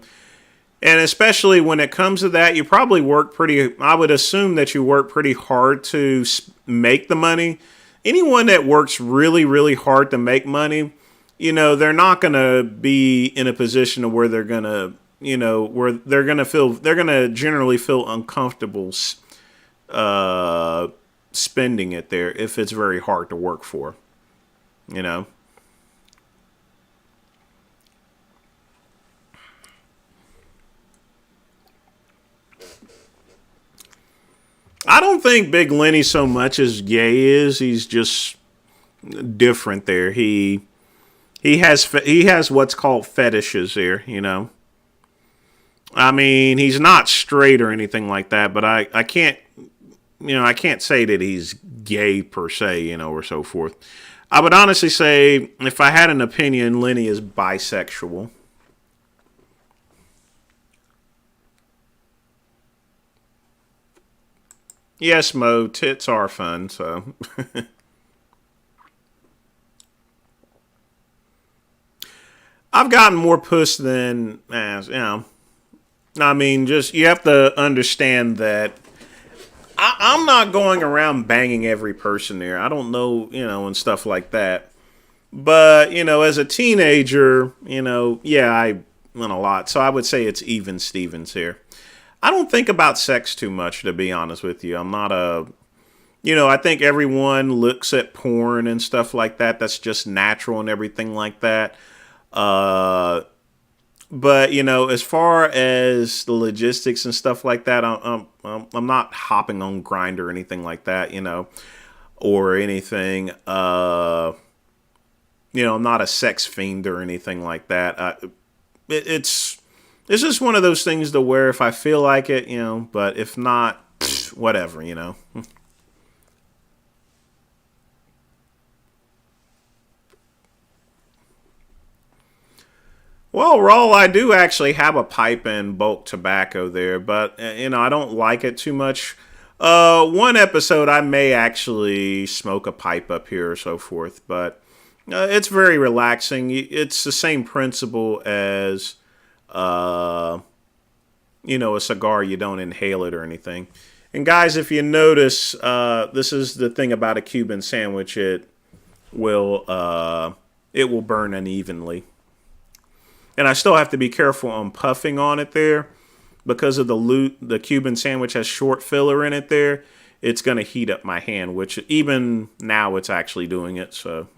And especially when it comes to that, you probably work pretty, I would assume that you work pretty hard to make the money. Anyone that works really, really hard to make money, you know, they're not going to be in a position where they're going to, you know, where they're going to generally feel uncomfortable uh, spending it there if it's very hard to work for, you know. I don't think Big Lenny so much as gay is. He's just different there. He has what's called fetishes there, you know. I mean, he's not straight or anything like that, but I can't, you know, I can't say that he's gay per se, you know, or so forth. I would honestly say, if I had an opinion, Lenny is bisexual. Yes, Mo, tits are fun, so. I've gotten more puss than, you know. I mean, just, you have to understand that I'm not going around banging every person there. I don't know, you know, and stuff like that. But, you know, as a teenager, you know, yeah, I went a lot. So I would say it's even Stevens here. I don't think about sex too much, to be honest with you. I'm not a, you know, I think everyone looks at porn and stuff like that. That's just natural and everything like that. Uh, but you know, as far as the logistics and stuff like that, I'm not hopping on Grind or anything like that, you know, or anything. You know, I'm not a sex fiend or anything like that. It, it's it's just one of those things to where if I feel like it, you know, but if not, whatever, you know. Well, Rawl, I do actually have a pipe and bulk tobacco there, but you know I don't like it too much. One episode I may actually smoke a pipe up here or so forth, but it's very relaxing. It's the same principle as uh, you know, a cigar. You don't inhale it or anything. And guys, if you notice, this is the thing about a Cuban sandwich. Will it will burn unevenly. And I still have to be careful on puffing on it there because of the Cuban sandwich has short filler in it there. It's going to heat up my hand, which even now it's actually doing it. So,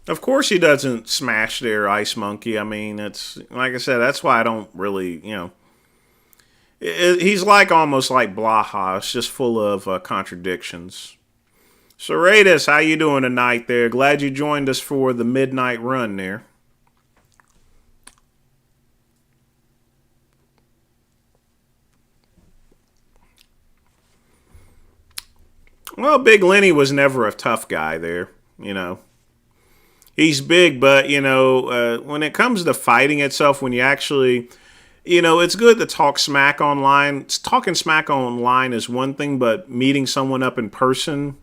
of course, he doesn't smash their ice monkey. I mean, it's like I said, that's why I don't really, you know, he's like almost like Blaha. It's just full of contradictions. So, Raidus, how you doing tonight there? Glad you joined us for the midnight run there. Well, Big Lenny was never a tough guy there, you know. He's big, but, you know, when it comes to fighting itself, when you actually, you know, it's good to talk smack online. Talking smack online is one thing, but meeting someone up in person,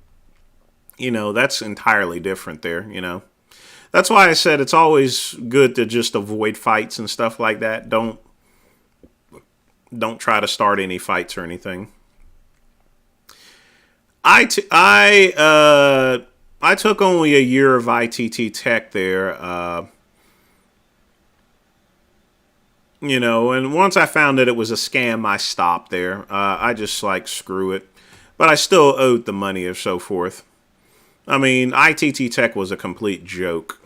you know, that's entirely different there, you know. That's why I said it's always good to just avoid fights and stuff like that. Don't try to start any fights or anything. I took only a year of ITT Tech there, you know, and once I found that it was a scam, I stopped there. I just like screw it, but I still owed the money or so forth. I mean, ITT Tech was a complete joke.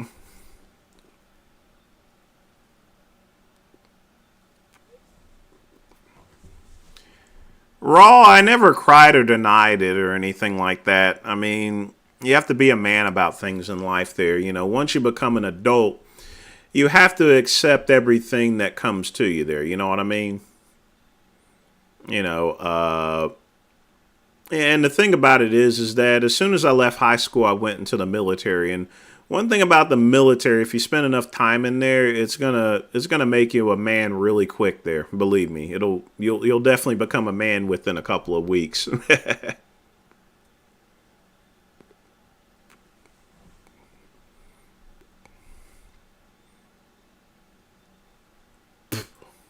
Raw, I never cried or denied it or anything like that. I mean, you have to be a man about things in life there. You know, once you become an adult, you have to accept everything that comes to you there. You know what I mean? You know, and the thing about it is that as soon as I left high school, I went into the military. And one thing about the military, if you spend enough time in there, it's gonna make you a man really quick there. Believe me, you'll definitely become a man within a couple of weeks.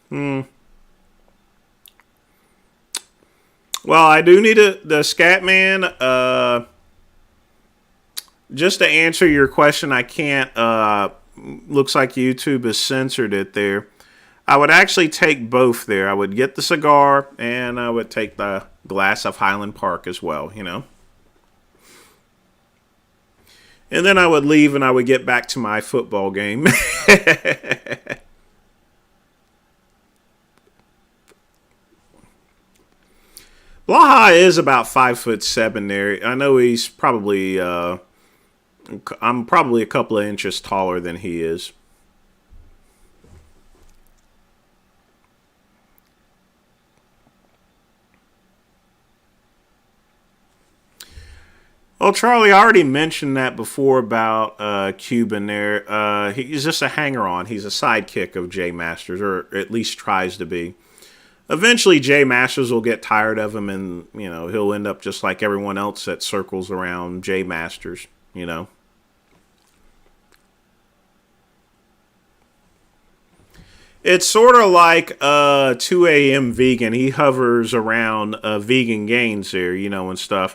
Hmm. Well, I do need the scat man. Just to answer your question, I can't. Looks like YouTube has censored it there. I would actually take both there. I would get the cigar and I would take the glass of Highland Park as well, you know. And then I would leave and I would get back to my football game. Blaha is about 5'7" there. I know he's probably I'm probably a couple of inches taller than he is. Well, Charlie, I already mentioned that before about Cuban there. He's just a hanger on. He's a sidekick of Jay Masters, or at least tries to be. Eventually, Jay Masters will get tired of him, and he'll end up just like everyone else that circles around Jay Masters. You know, it's sort of like 2 a.m. vegan. He hovers around vegan gains there, and stuff,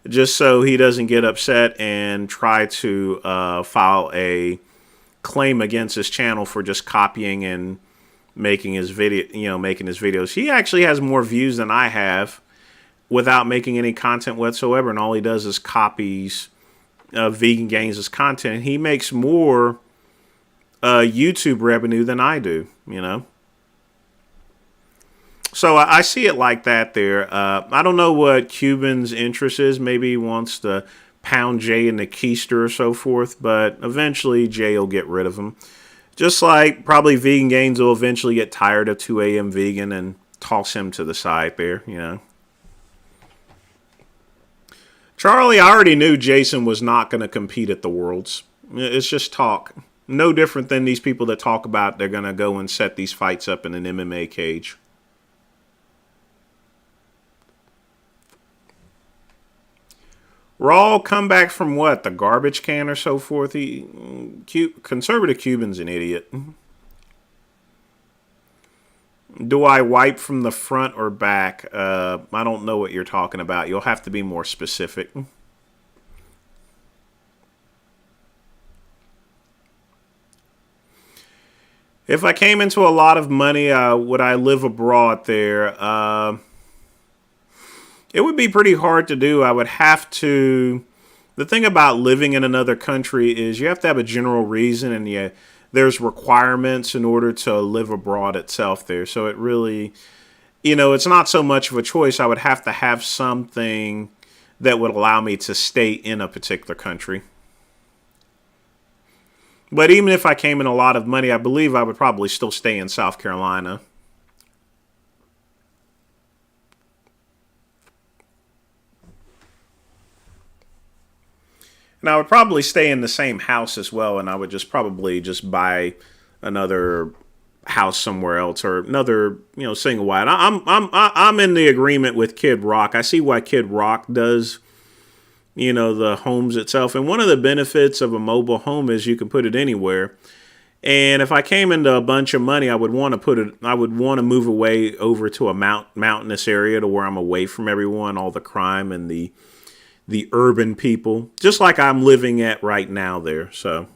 just so he doesn't get upset and try to file a claim against his channel for just copying and making his videos. He actually has more views than I have without making any content whatsoever, and all he does is copies Vegan Gains' content. He makes more YouTube revenue than I do. So I see it like that there. I don't know what Cuban's interest is. Maybe he wants to pound Jay in the keister or so forth, but eventually Jay will get rid of him. Just like probably Vegan Gains will eventually get tired of 2 a.m. Vegan and toss him to the side there. Charlie, I already knew Jason was not going to compete at the Worlds. It's just talk. No different than these people that talk about they're going to go and set these fights up in an MMA cage. Raw come back from what? The garbage can or so forth? Conservative Cuban's an idiot. Do I wipe from the front or back? I don't know what you're talking about. You'll have to be more specific. If I came into a lot of money, would I live abroad there? It would be pretty hard to do. I would have to. The thing about living in another country is you have to have a general reason, and there's requirements in order to live abroad itself there. So it really, it's not so much of a choice. I would have to have something that would allow me to stay in a particular country. But even if I came in a lot of money, I believe I would probably still stay in South Carolina. And I would probably stay in the same house as well, and I would probably just buy another house somewhere else or another, single wide. I'm in the agreement with Kid Rock. I see why Kid Rock does, the homes itself. And one of the benefits of a mobile home is you can put it anywhere. And if I came into a bunch of money, I would want to move away over to a mountainous area to where I'm away from everyone, all the crime and the urban people, just like I'm living at right now there. So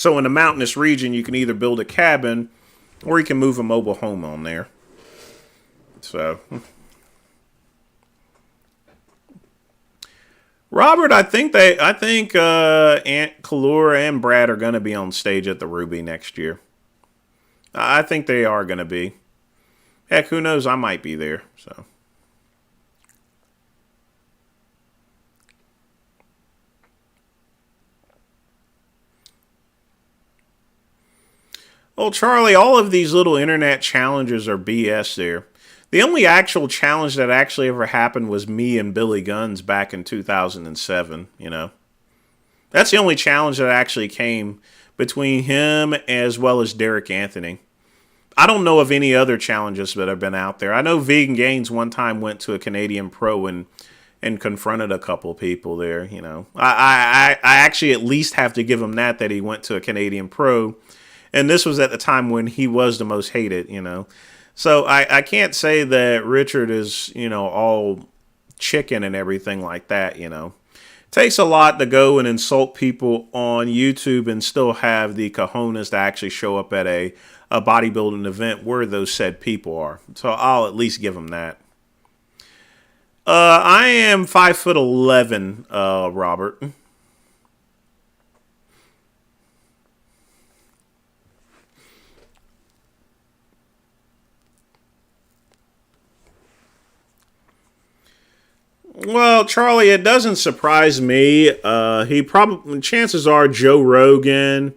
in a mountainous region, you can either build a cabin or you can move a mobile home on there. So, Robert, I think Aunt Kalura and Brad are going to be on stage at the Ruby next year. I think they are going to be. Heck, who knows? I might be there. So. Well, Charlie, all of these little internet challenges are BS there. The only actual challenge that actually ever happened was me and Billy Guns back in 2007, you know. That's the only challenge that actually came between him as well as Derek Anthony. I don't know of any other challenges that have been out there. I know Vegan Gaines one time went to a Canadian Pro and confronted a couple people there, you know. I actually at least have to give him that he went to a Canadian Pro. And this was at the time when he was the most hated, you know. So I can't say that Richard is, you know, all chicken and everything like that, you know. It takes a lot to go and insult people on YouTube and still have the cojones to actually show up at a bodybuilding event where those said people are. So I'll at least give him that. I am 5'11", Robert. Well, Charlie, it doesn't surprise me. He probably, chances are, Joe Rogan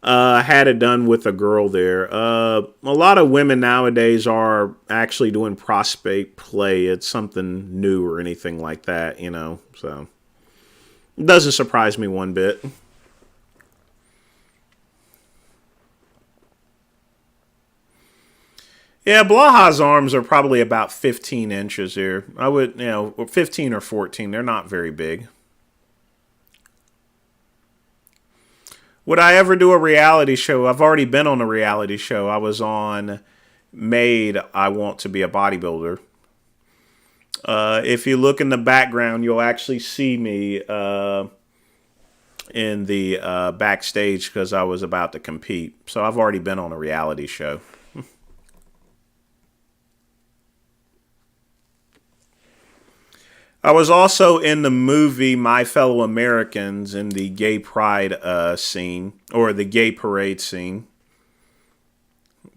had it done with a girl there. A lot of women nowadays are actually doing prostate play. It's something new or anything like that, you know. So it doesn't surprise me one bit. Yeah, Blaha's arms are probably about 15 inches here. I would, 15 or 14. They're not very big. Would I ever do a reality show? I've already been on a reality show. I was on Made I Want to Be a Bodybuilder. If you look in the background, you'll actually see me in the backstage because I was about to compete. So I've already been on a reality show. I was also in the movie My Fellow Americans in the gay pride scene, or the gay parade scene.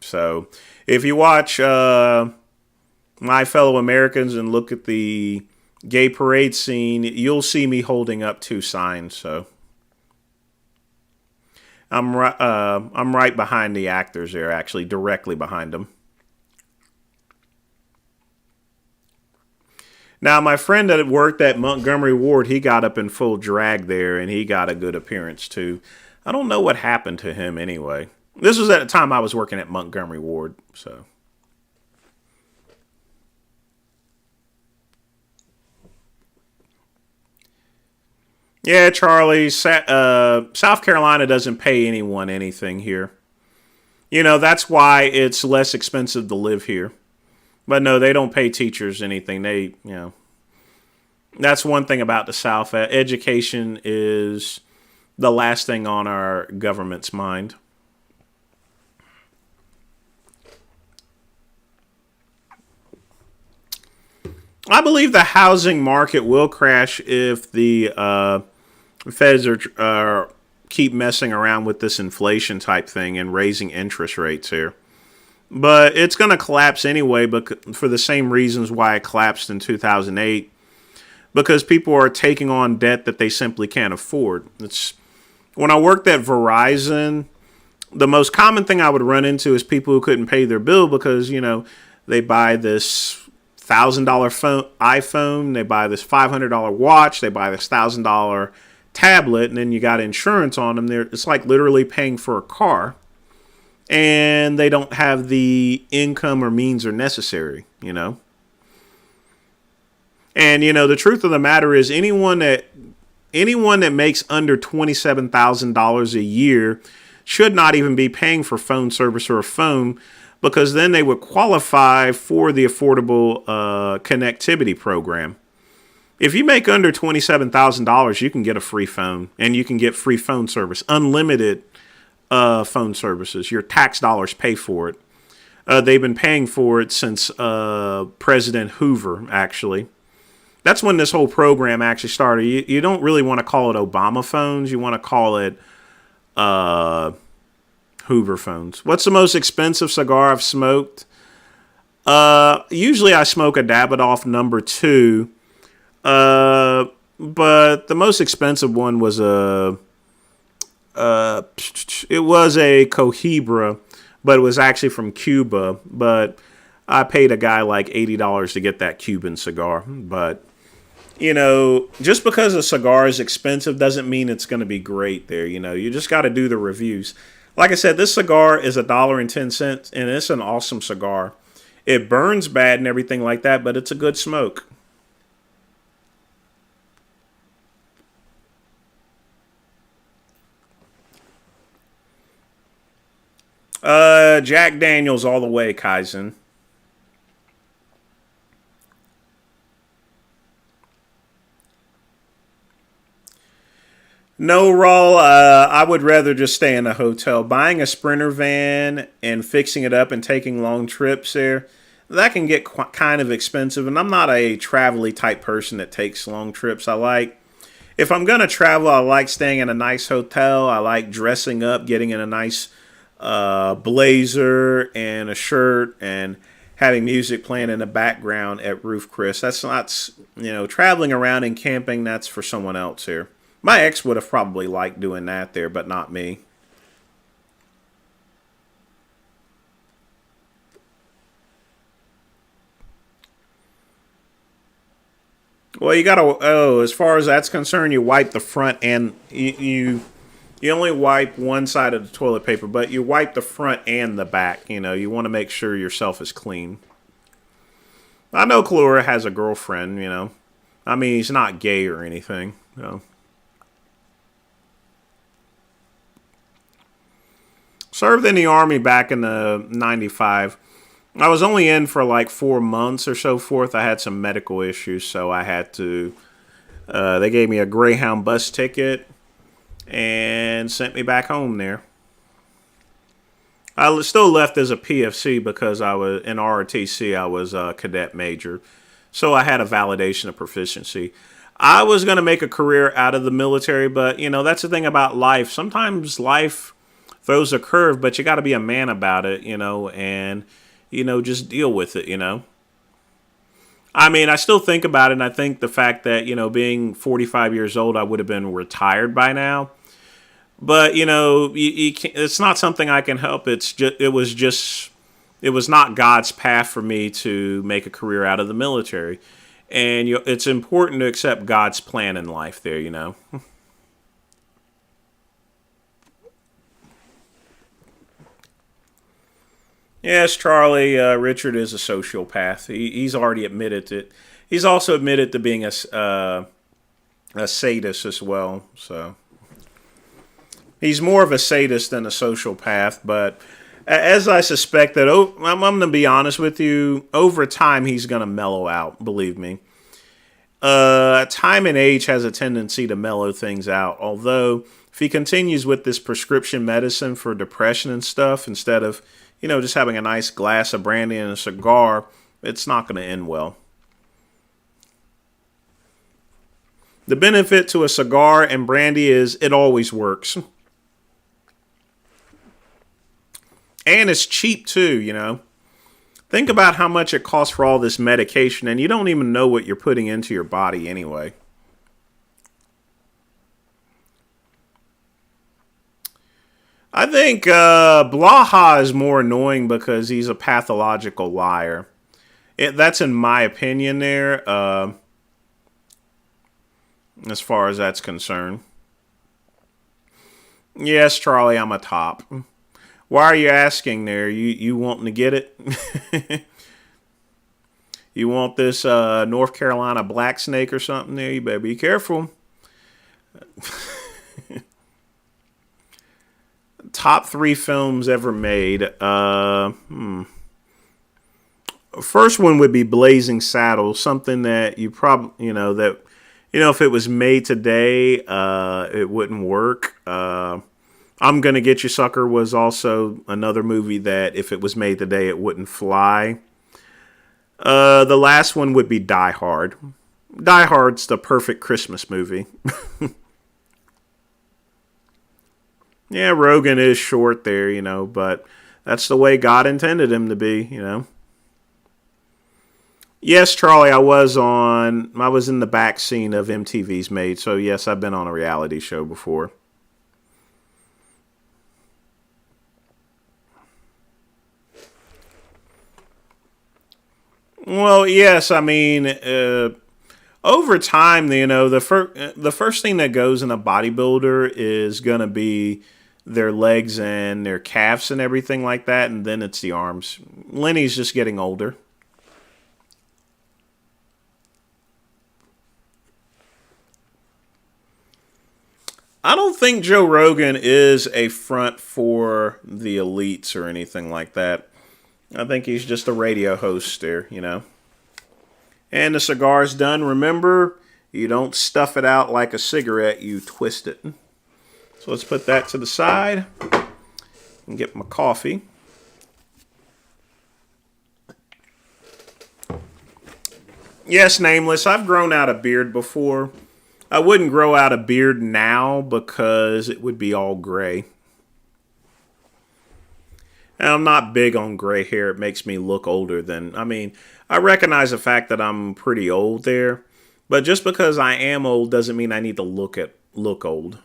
So if you watch My Fellow Americans and look at the gay parade scene, you'll see me holding up two signs. So I'm right behind the actors there, actually, directly behind them. Now, my friend that worked at Montgomery Ward, he got up in full drag there, and he got a good appearance, too. I don't know what happened to him anyway. This was at the time I was working at Montgomery Ward, so. Yeah, Charlie, South Carolina doesn't pay anyone anything here. You know, that's why it's less expensive to live here. But no, they don't pay teachers anything. That's one thing about the South. Education is the last thing on our government's mind. I believe the housing market will crash if the Feds are keep messing around with this inflation type thing and raising interest rates here. But it's going to collapse anyway, but for the same reasons why it collapsed in 2008, because people are taking on debt that they simply can't afford. When I worked at Verizon, the most common thing I would run into is people who couldn't pay their bill because, they buy this $1,000 iPhone, they buy this $500 watch, they buy this $1,000 tablet, and then you got insurance on them. It's like literally paying for a car. And they don't have the income or means are necessary, And, the truth of the matter is anyone that makes under $27,000 a year should not even be paying for phone service or a phone because then they would qualify for the Affordable Connectivity Program. If you make under $27,000, you can get a free phone and you can get free phone service, unlimited phone services. Your tax dollars pay for it. They've been paying for it since President Hoover, actually. That's when this whole program actually started. You don't really want to call it Obama phones. You want to call it Hoover phones. What's the most expensive cigar I've smoked? Usually I smoke a Davidoff number 2. But the most expensive one was it was a Cohiba, but it was actually from Cuba. But I paid a guy like $80 to get that Cuban cigar. But just because a cigar is expensive doesn't mean it's going to be great there. You just got to do the reviews. Like I said, this cigar is $1.10, and it's an awesome cigar. It burns bad and everything like that, but it's a good smoke. Jack Daniels all the way, Kaizen. No, Raw. I would rather just stay in a hotel. Buying a Sprinter van and fixing it up and taking long trips there, that can get kind of expensive. And I'm not a travel-y type person that takes long trips. If I'm going to travel, I like staying in a nice hotel. I like dressing up, getting in a nice blazer and a shirt and having music playing in the background at Roof Chris. That's not, traveling around and camping, that's for someone else here. My ex would have probably liked doing that there, but not me. Well, you gotta. Oh, as far as that's concerned, you wipe the front and you only wipe one side of the toilet paper, but you wipe the front and the back. You want to make sure yourself is clean. I know Clora has a girlfriend. I mean, he's not gay or anything. Served in the Army back in the 95. I was only in for like 4 months or so forth. I had some medical issues, so I had to. They gave me a Greyhound bus ticket and sent me back home there. I still left as a PFC because I was in ROTC. I was a cadet major, so I had a validation of proficiency. I was going to make a career out of the military, but that's the thing about life. Sometimes life throws a curve, but you got to be a man about it, and just deal with it. I mean, I still think about it, and I think the fact that being 45 years old, I would have been retired by now. But you can't, it's not something I can help. It was not God's path for me to make a career out of the military, and it's important to accept God's plan in life. There. Yes, Charlie. Richard is a sociopath. He's already admitted it. He's also admitted to being a sadist as well. So he's more of a sadist than a sociopath. But as I suspect that, I'm going to be honest with you. Over time, he's going to mellow out. Believe me. Time and age has a tendency to mellow things out. Although, if he continues with this prescription medicine for depression and stuff, instead of just having a nice glass of brandy and a cigar, it's not going to end well. The benefit to a cigar and brandy is it always works. And it's cheap too. Think about how much it costs for all this medication, and you don't even know what you're putting into your body anyway. I think Blaha is more annoying because he's a pathological liar. That's in my opinion there, as far as that's concerned. Yes, Charlie, I'm a top. Why are you asking there? You wanting to get it? You want this North Carolina black snake or something there? You better be careful. Top 3 films ever made. First one would be Blazing Saddles, something that you probably, if it was made today, it wouldn't work. I'm Gonna Get You Sucker was also another movie that if it was made today, it wouldn't fly. The last one would be Die Hard. Die Hard's the perfect Christmas movie. Yeah, Rogan is short there, but that's the way God intended him to be. Yes, Charlie, I was in the back scene of MTV's Made, so yes, I've been on a reality show before. Well, yes, I mean, over time, the first thing that goes in a bodybuilder is gonna be their legs and their calves and everything like that, and then it's the arms. Lenny's just getting older. I don't think Joe Rogan is a front for the elites or anything like that. I think he's just a radio host there. And the cigar's done. Remember, you don't stuff it out like a cigarette, you twist it. So let's put that to the side and get my coffee. Yes, Nameless, I've grown out a beard before. I wouldn't grow out a beard now because it would be all gray. And I'm not big on gray hair. It makes me look older than. I mean, I recognize the fact that I'm pretty old there, but just because I am old doesn't mean I need to look old.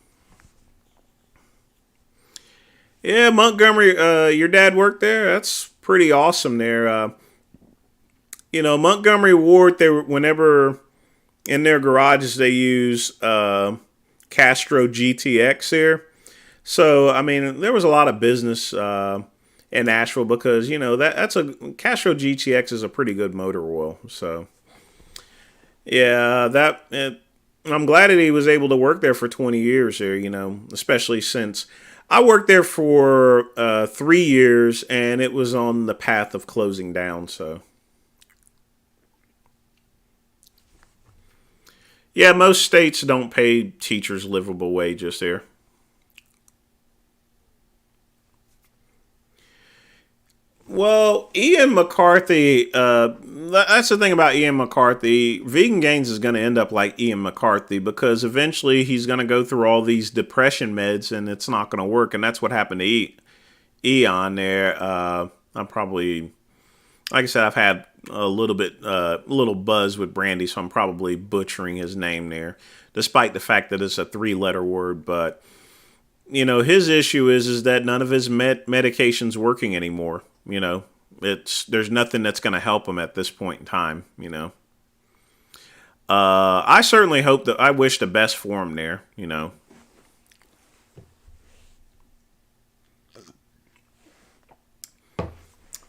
Yeah, Montgomery, your dad worked there. That's pretty awesome there. Montgomery Ward. Whenever in their garages they use Castro GTX there. So I mean, there was a lot of business in Nashville because that's a Castro GTX is a pretty good motor oil. So yeah, I'm glad that he was able to work there for 20 years there. Especially since I worked there for 3 years and it was on the path of closing down. So. Yeah, most states don't pay teachers livable wages there. Well, Ian McCarthy, that's the thing about Ian McCarthy. Vegan Gains is going to end up like Ian McCarthy because eventually he's going to go through all these depression meds and it's not going to work. And that's what happened to Eon there. I'm probably, like I said, I've had little buzz with Brandy, so I'm probably butchering his name there, despite the fact that it's a three-letter word. But his issue is that none of his medication's working anymore. There's nothing that's going to help him at this point in time. I certainly hope that I wish the best for him there.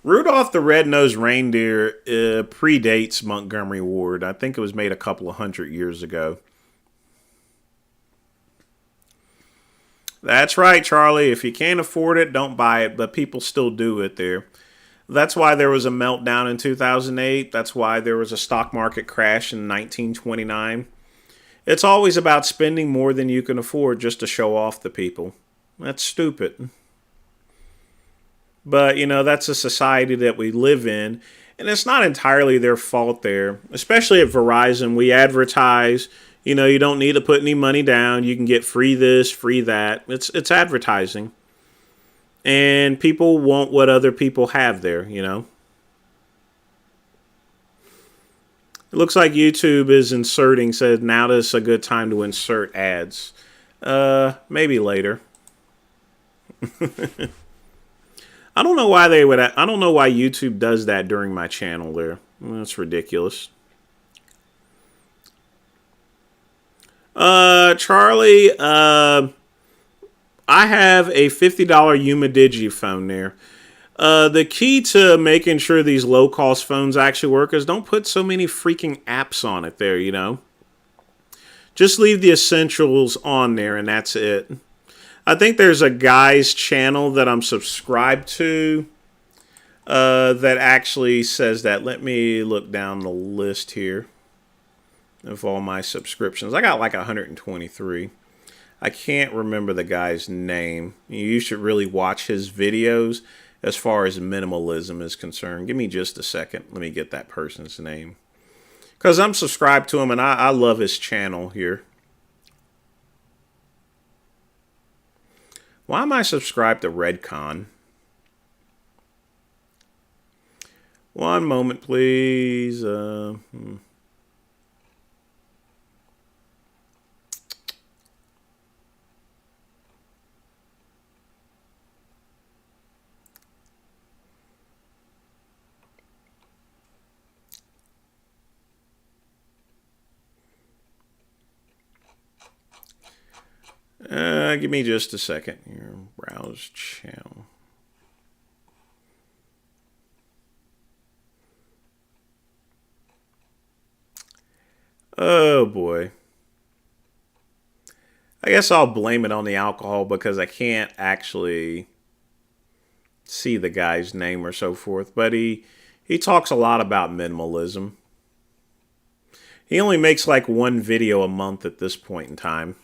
Rudolph the Red-Nosed Reindeer predates Montgomery Ward. I think it was made a couple of 100 years ago. That's right, Charlie. If you can't afford it, don't buy it, but people still do it there. That's why there was a meltdown in 2008. That's why there was a stock market crash in 1929. It's always about spending more than you can afford just to show off to people. That's stupid. But, that's a society that we live in. And it's not entirely their fault there. Especially at Verizon, we advertise. You don't need to put any money down. You can get free this, free that. It's advertising. And people want what other people have there. It looks like YouTube is inserting, said now is a good time to insert ads. Maybe later. I don't know why I don't know why YouTube does that during my channel there. That's ridiculous. Charlie, I have a $50 Yuma Digiphone there. The key to making sure these low-cost phones actually work is don't put so many freaking apps on it there, Just leave the essentials on there and that's it. I think there's a guy's channel that I'm subscribed to that actually says that. Let me look down the list here of all my subscriptions. I got like 123. I can't remember the guy's name. You should really watch his videos as far as minimalism is concerned. Give me just a second. Let me get that person's name. Because I'm subscribed to him and I love his channel here. Why am I subscribed to Redcon? One moment, please. Give me just a second here. Browse channel. Oh boy. I guess I'll blame it on the alcohol because I can't actually see the guy's name or so forth. But he talks a lot about minimalism. He only makes like one video a month at this point in time.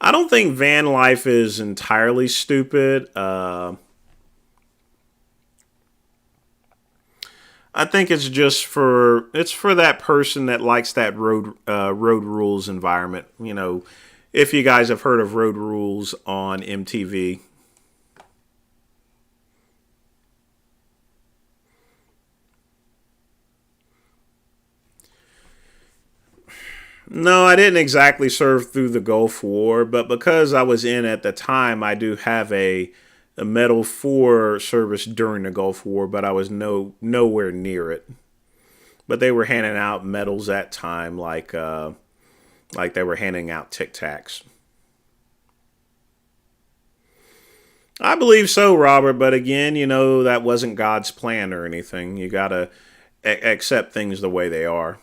I don't think van life is entirely stupid. I think it's just for that person that likes that road rules environment. You know, if you guys have heard of Road Rules on MTV. No, I didn't exactly serve through the Gulf War, but because I was in at the time, I do have a Medal for service during the Gulf War, but I was nowhere near it. But they were handing out medals that time, like they were handing out Tic Tacs. I believe so, Robert. But again, you know that wasn't God's plan or anything. You gotta accept things the way they are.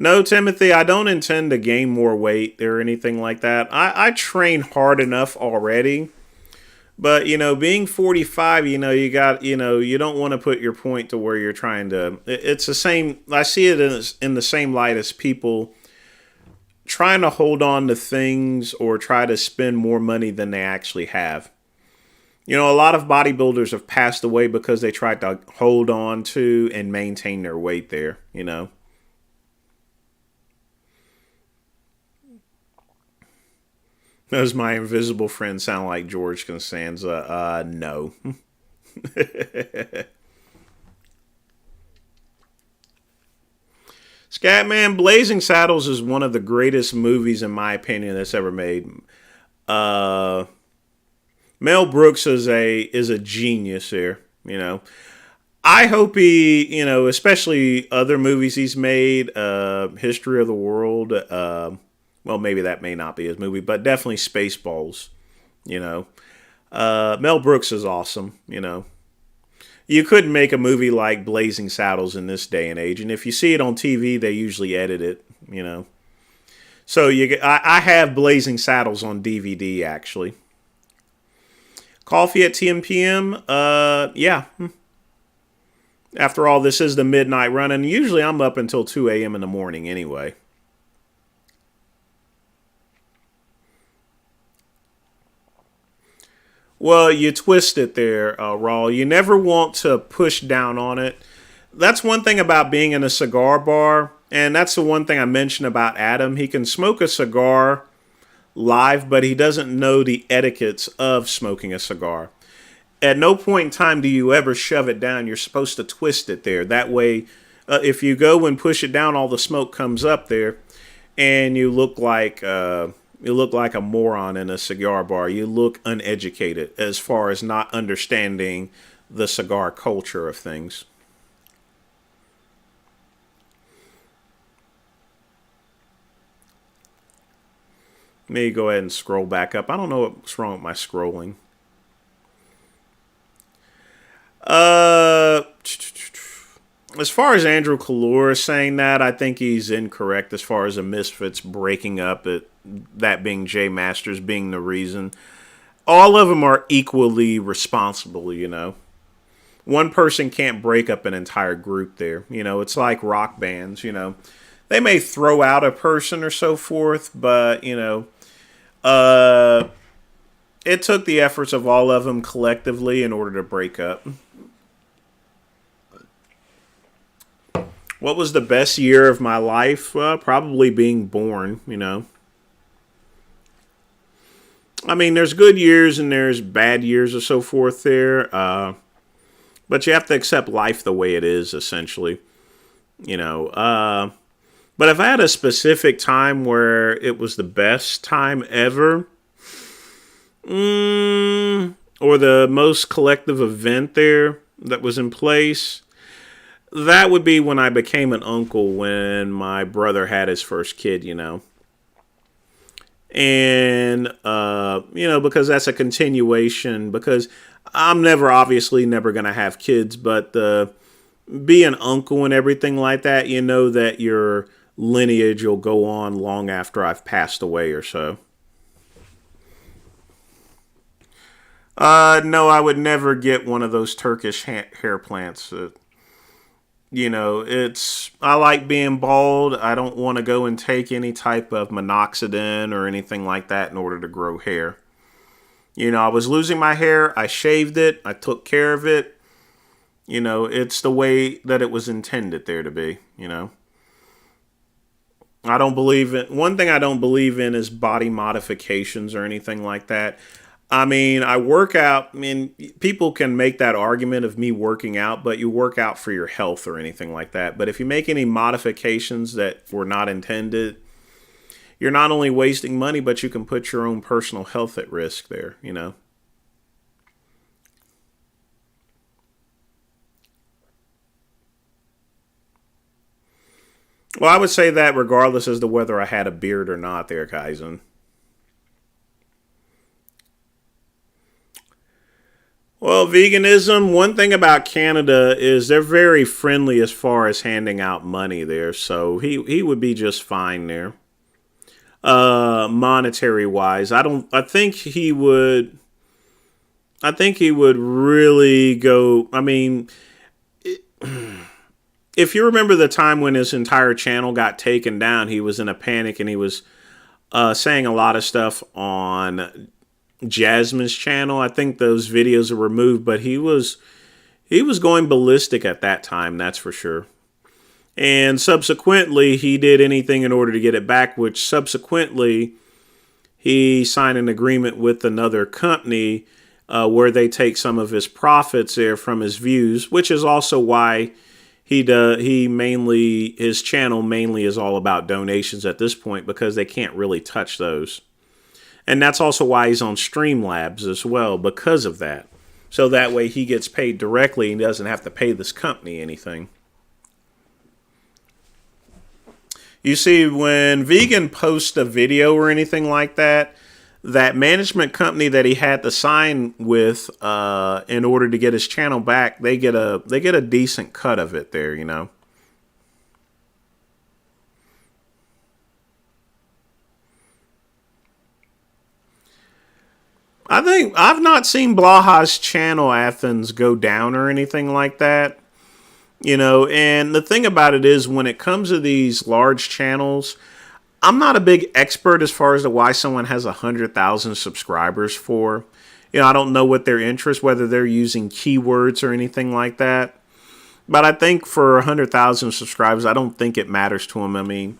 No, Timothy, I don't intend to gain more weight or anything like that. I train hard enough already. But, you know, being 45, you don't want to put your point to where you're trying to. It's the same. I see it in the same light as people trying to hold on to things or try to spend more money than they actually have. You know, a lot of bodybuilders have passed away because they tried to hold on to and maintain their weight there, you know. Does my invisible friend sound like George Costanza? No. Scatman Blazing Saddles is one of the greatest movies, in my opinion, that's ever made. Uh, Mel Brooks is a genius here. You know, I hope he, you know, especially other movies he's made, History of the World. Well, maybe that may not be his movie, but definitely Spaceballs. You know, Mel Brooks is awesome. You know, you couldn't make a movie like Blazing Saddles in this day and age, and if you see it on TV, they usually edit it. You know, so I have Blazing Saddles on DVD actually. Coffee at 10 p.m. Yeah. After all, this is the midnight run, and usually I'm up until 2 a.m. in the morning anyway. Well, you twist it there, Raw. You never want to push down on it. That's one thing about being in a cigar bar, and that's the one thing I mentioned about Adam. He can smoke a cigar live, but he doesn't know the etiquettes of smoking a cigar. At no point in time do you ever shove it down. You're supposed to twist it there. That way, if you go and push it down, all the smoke comes up there, and you look like a moron in a cigar bar. You look uneducated as far as not understanding the cigar culture of things. Let me go ahead and scroll back up. I don't know what's wrong with my scrolling. Uh, as far as Andrew Kalor is saying that, I think he's incorrect as far as the Misfits breaking up, that being Jay Masters being the reason. All of them are equally responsible, you know. One person can't break up an entire group there. You know, it's like rock bands, you know. They may throw out a person or so forth, but, you know, it took the efforts of all of them collectively in order to break up. What was the best year of my life? Probably being born, you know. I mean, there's good years and there's bad years or so forth there. But you have to accept life the way it is, essentially. You know, but if I had a specific time where it was the best time ever, or the most collective event there that was in place, that would be when I became an uncle when my brother had his first kid, you know. And, you know, because that's a continuation, because I'm obviously never going to have kids, but be an uncle and everything like that, you know that your lineage will go on long after I've passed away or so. No, I would never get one of those Turkish hair plants. You know, I like being bald. I don't want to go and take any type of minoxidil or anything like that in order to grow hair. You know, I was losing my hair. I shaved it. I took care of it. You know, it's the way that it was intended there to be, you know. I don't believe in, one thing I don't believe in is body modifications or anything like that. I mean, I work out. I mean, people can make that argument of me working out, but you work out for your health or anything like that. But if you make any modifications that were not intended, you're not only wasting money, but you can put your own personal health at risk there, you know. Well, I would say that regardless as to whether I had a beard or not there, Kaizen. Well, veganism, one thing about Canada is they're very friendly as far as handing out money there, so he would be just fine there. Monetary wise, I think he would really go. I mean, if you remember the time when his entire channel got taken down, he was in a panic and he was saying a lot of stuff on Jasmine's channel. I think those videos are removed, but he was going ballistic at that time, that's for sure. And subsequently, he did anything in order to get it back, which subsequently he signed an agreement with another company where they take some of his profits there from his views, which is also why his channel mainly is all about donations at this point, because they can't really touch those. And that's also why he's on Streamlabs as well, because of that. So that way he gets paid directly and doesn't have to pay this company anything. You see, when Vegan posts a video or anything like that, that management company that he had to sign with in order to get his channel back, they get a decent cut of it there, you know. I think I've not seen Blaha's channel Athens go down or anything like that. You know, and the thing about it is when it comes to these large channels, I'm not a big expert as far as to why someone has 100,000 subscribers for. You know, I don't know what their interest, whether they're using keywords or anything like that. But I think for 100,000 subscribers, I don't think it matters to him. I mean,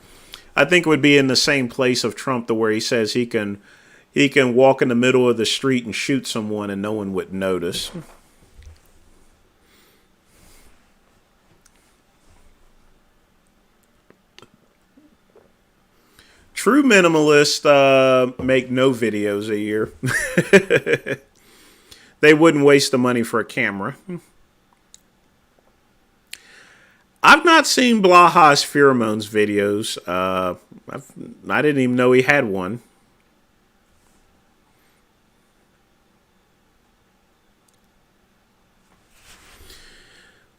I think it would be in the same place of Trump to where he says he can walk in the middle of the street and shoot someone and no one would notice. True minimalists make no videos a year. They wouldn't waste the money for a camera. I've not seen Blaha's pheromones videos. I didn't even know he had one.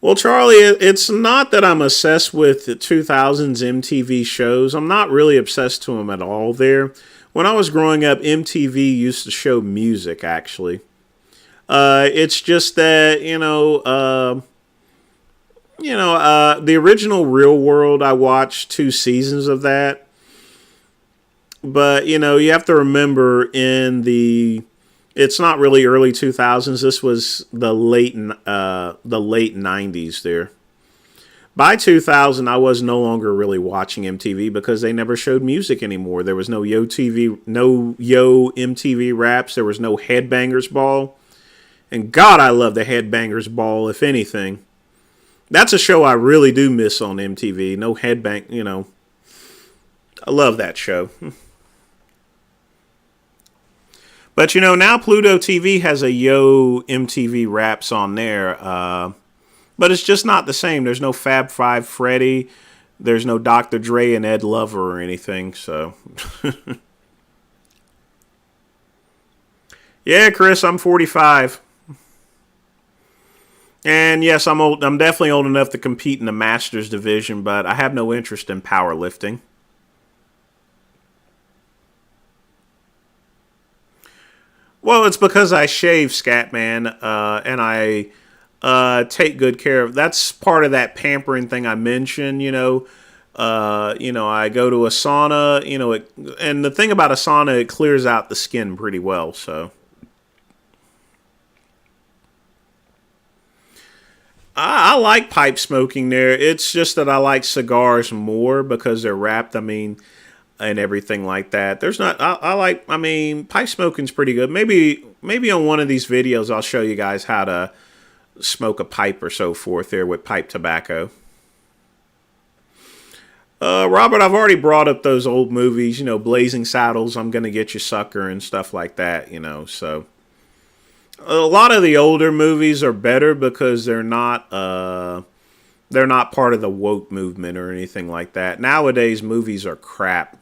Well, Charlie, it's not that I'm obsessed with the 2000s MTV shows. I'm not really obsessed to them at all there. When I was growing up, MTV used to show music, actually. It's just that, the original Real World, I watched 2 seasons of that. But, you have to remember it's not really early 2000s. This was the late 90s there. By 2000, I was no longer really watching MTV because they never showed music anymore. There was no Yo MTV Raps. There was no Headbangers Ball. And God, I love the Headbangers Ball, if anything. That's a show I really do miss on MTV. No headbang, you know. I love that show. But, you know, now Pluto TV has a Yo MTV Raps on there. But it's just not the same. There's no Fab Five Freddy. There's no Dr. Dre and Ed Lover or anything. So, yeah, Chris, I'm 45. And yes, I'm old. I'm definitely old enough to compete in the Masters division, but I have no interest in powerlifting. Well, it's because I shave, Scatman, and I take good care of. That's part of that pampering thing I mentioned. I go to a sauna. And the thing about a sauna, it clears out the skin pretty well. So I like pipe smoking there. It's just that I like cigars more because they're wrapped. I mean, and everything like that. There's not. I mean, pipe smoking's pretty good. Maybe on one of these videos I'll show you guys how to smoke a pipe or so forth there with pipe tobacco. Robert, I've already brought up those old movies, Blazing Saddles, I'm Gonna Get You Sucker, and stuff like that, so a lot of the older movies are better because they're not part of the woke movement or anything like that. Nowadays, movies are crap.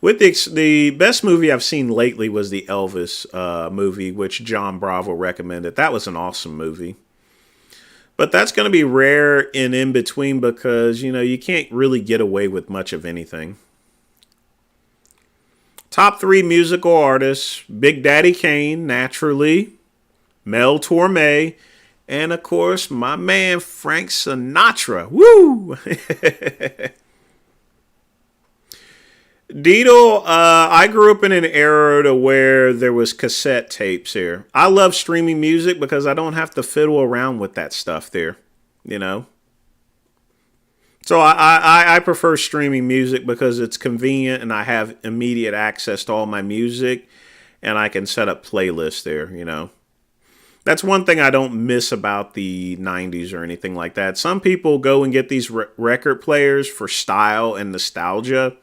With the best movie I've seen lately was the Elvis movie, which John Bravo recommended. That was an awesome movie. But that's going to be rare and in between because, you can't really get away with much of anything. Top 3 musical artists: Big Daddy Kane, naturally, Mel Torme, and of course, my man Frank Sinatra. Woo! Deedle, I grew up in an era to where there was cassette tapes here. I love streaming music because I don't have to fiddle around with that stuff there, So I prefer streaming music because it's convenient and I have immediate access to all my music and I can set up playlists there, That's one thing I don't miss about the 90s or anything like that. Some people go and get these record players for style and nostalgia.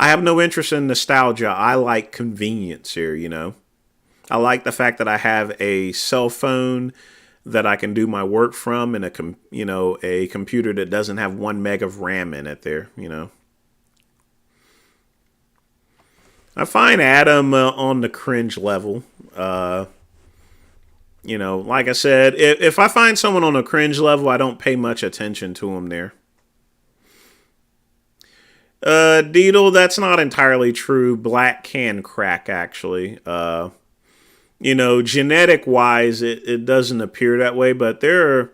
I have no interest in nostalgia. I like convenience here, I like the fact that I have a cell phone that I can do my work from and a computer that doesn't have 1 meg of RAM in it there, I find Adam on the cringe level. Like I said, if I find someone on a cringe level, I don't pay much attention to them there. Deedle, that's not entirely true. Black can crack, actually. Genetic wise, it doesn't appear that way, but there's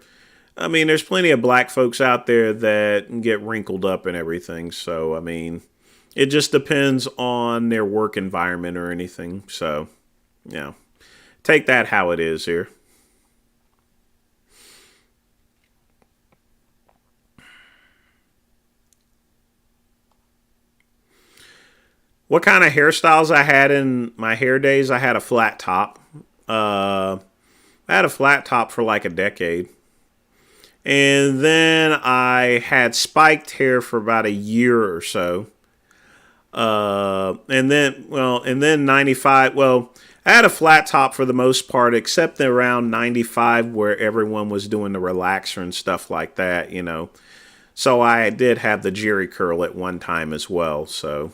plenty of black folks out there that get wrinkled up and everything. So, it just depends on their work environment or anything. So, take that how it is here. What kind of hairstyles I had in my hair days? I had a flat top. I had a flat top for like a decade. And then I had spiked hair for about a year or so. And then 95, I had a flat top for the most part, except around 95 where everyone was doing the relaxer and stuff like that, So I did have the Jerry curl at one time as well, so.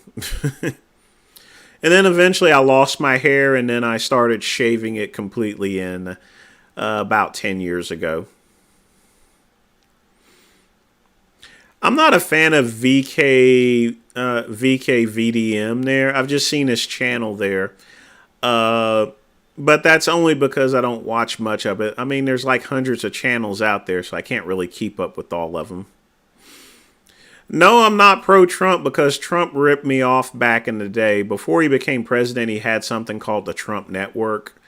And then eventually I lost my hair and then I started shaving it completely in about 10 years ago. I'm not a fan of VK VDM there. I've just seen his channel there. But that's only because I don't watch much of it. There's like hundreds of channels out there, so I can't really keep up with all of them. No, I'm not pro-Trump because Trump ripped me off back in the day. Before he became president, he had something called the Trump Network.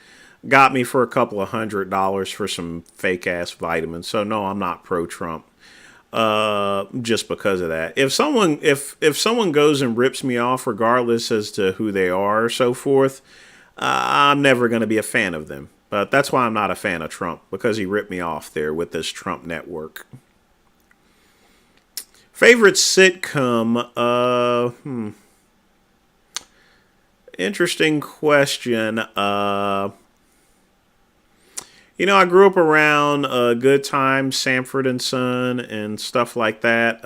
Got me for a couple of $100 for some fake-ass vitamins. So, no, I'm not pro-Trump. just because of that. If someone goes and rips me off, regardless as to who they are or so forth, I'm never going to be a fan of them. But that's why I'm not a fan of Trump, because he ripped me off there with this Trump network. Favorite sitcom? Interesting question. I grew up around Good Times, Sanford and Son, and stuff like that.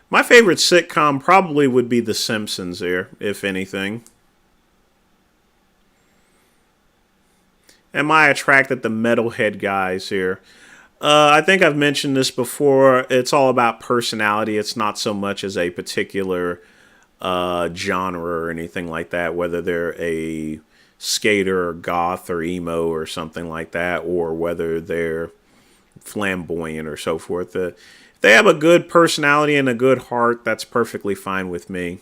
My favorite sitcom probably would be The Simpsons there, if anything. Am I attracted to metalhead guys here? I think I've mentioned this before. It's all about personality. It's not so much as a particular genre or anything like that, whether they're a skater or goth or emo or something like that, or whether they're flamboyant or so forth. If they have a good personality and a good heart, that's perfectly fine with me.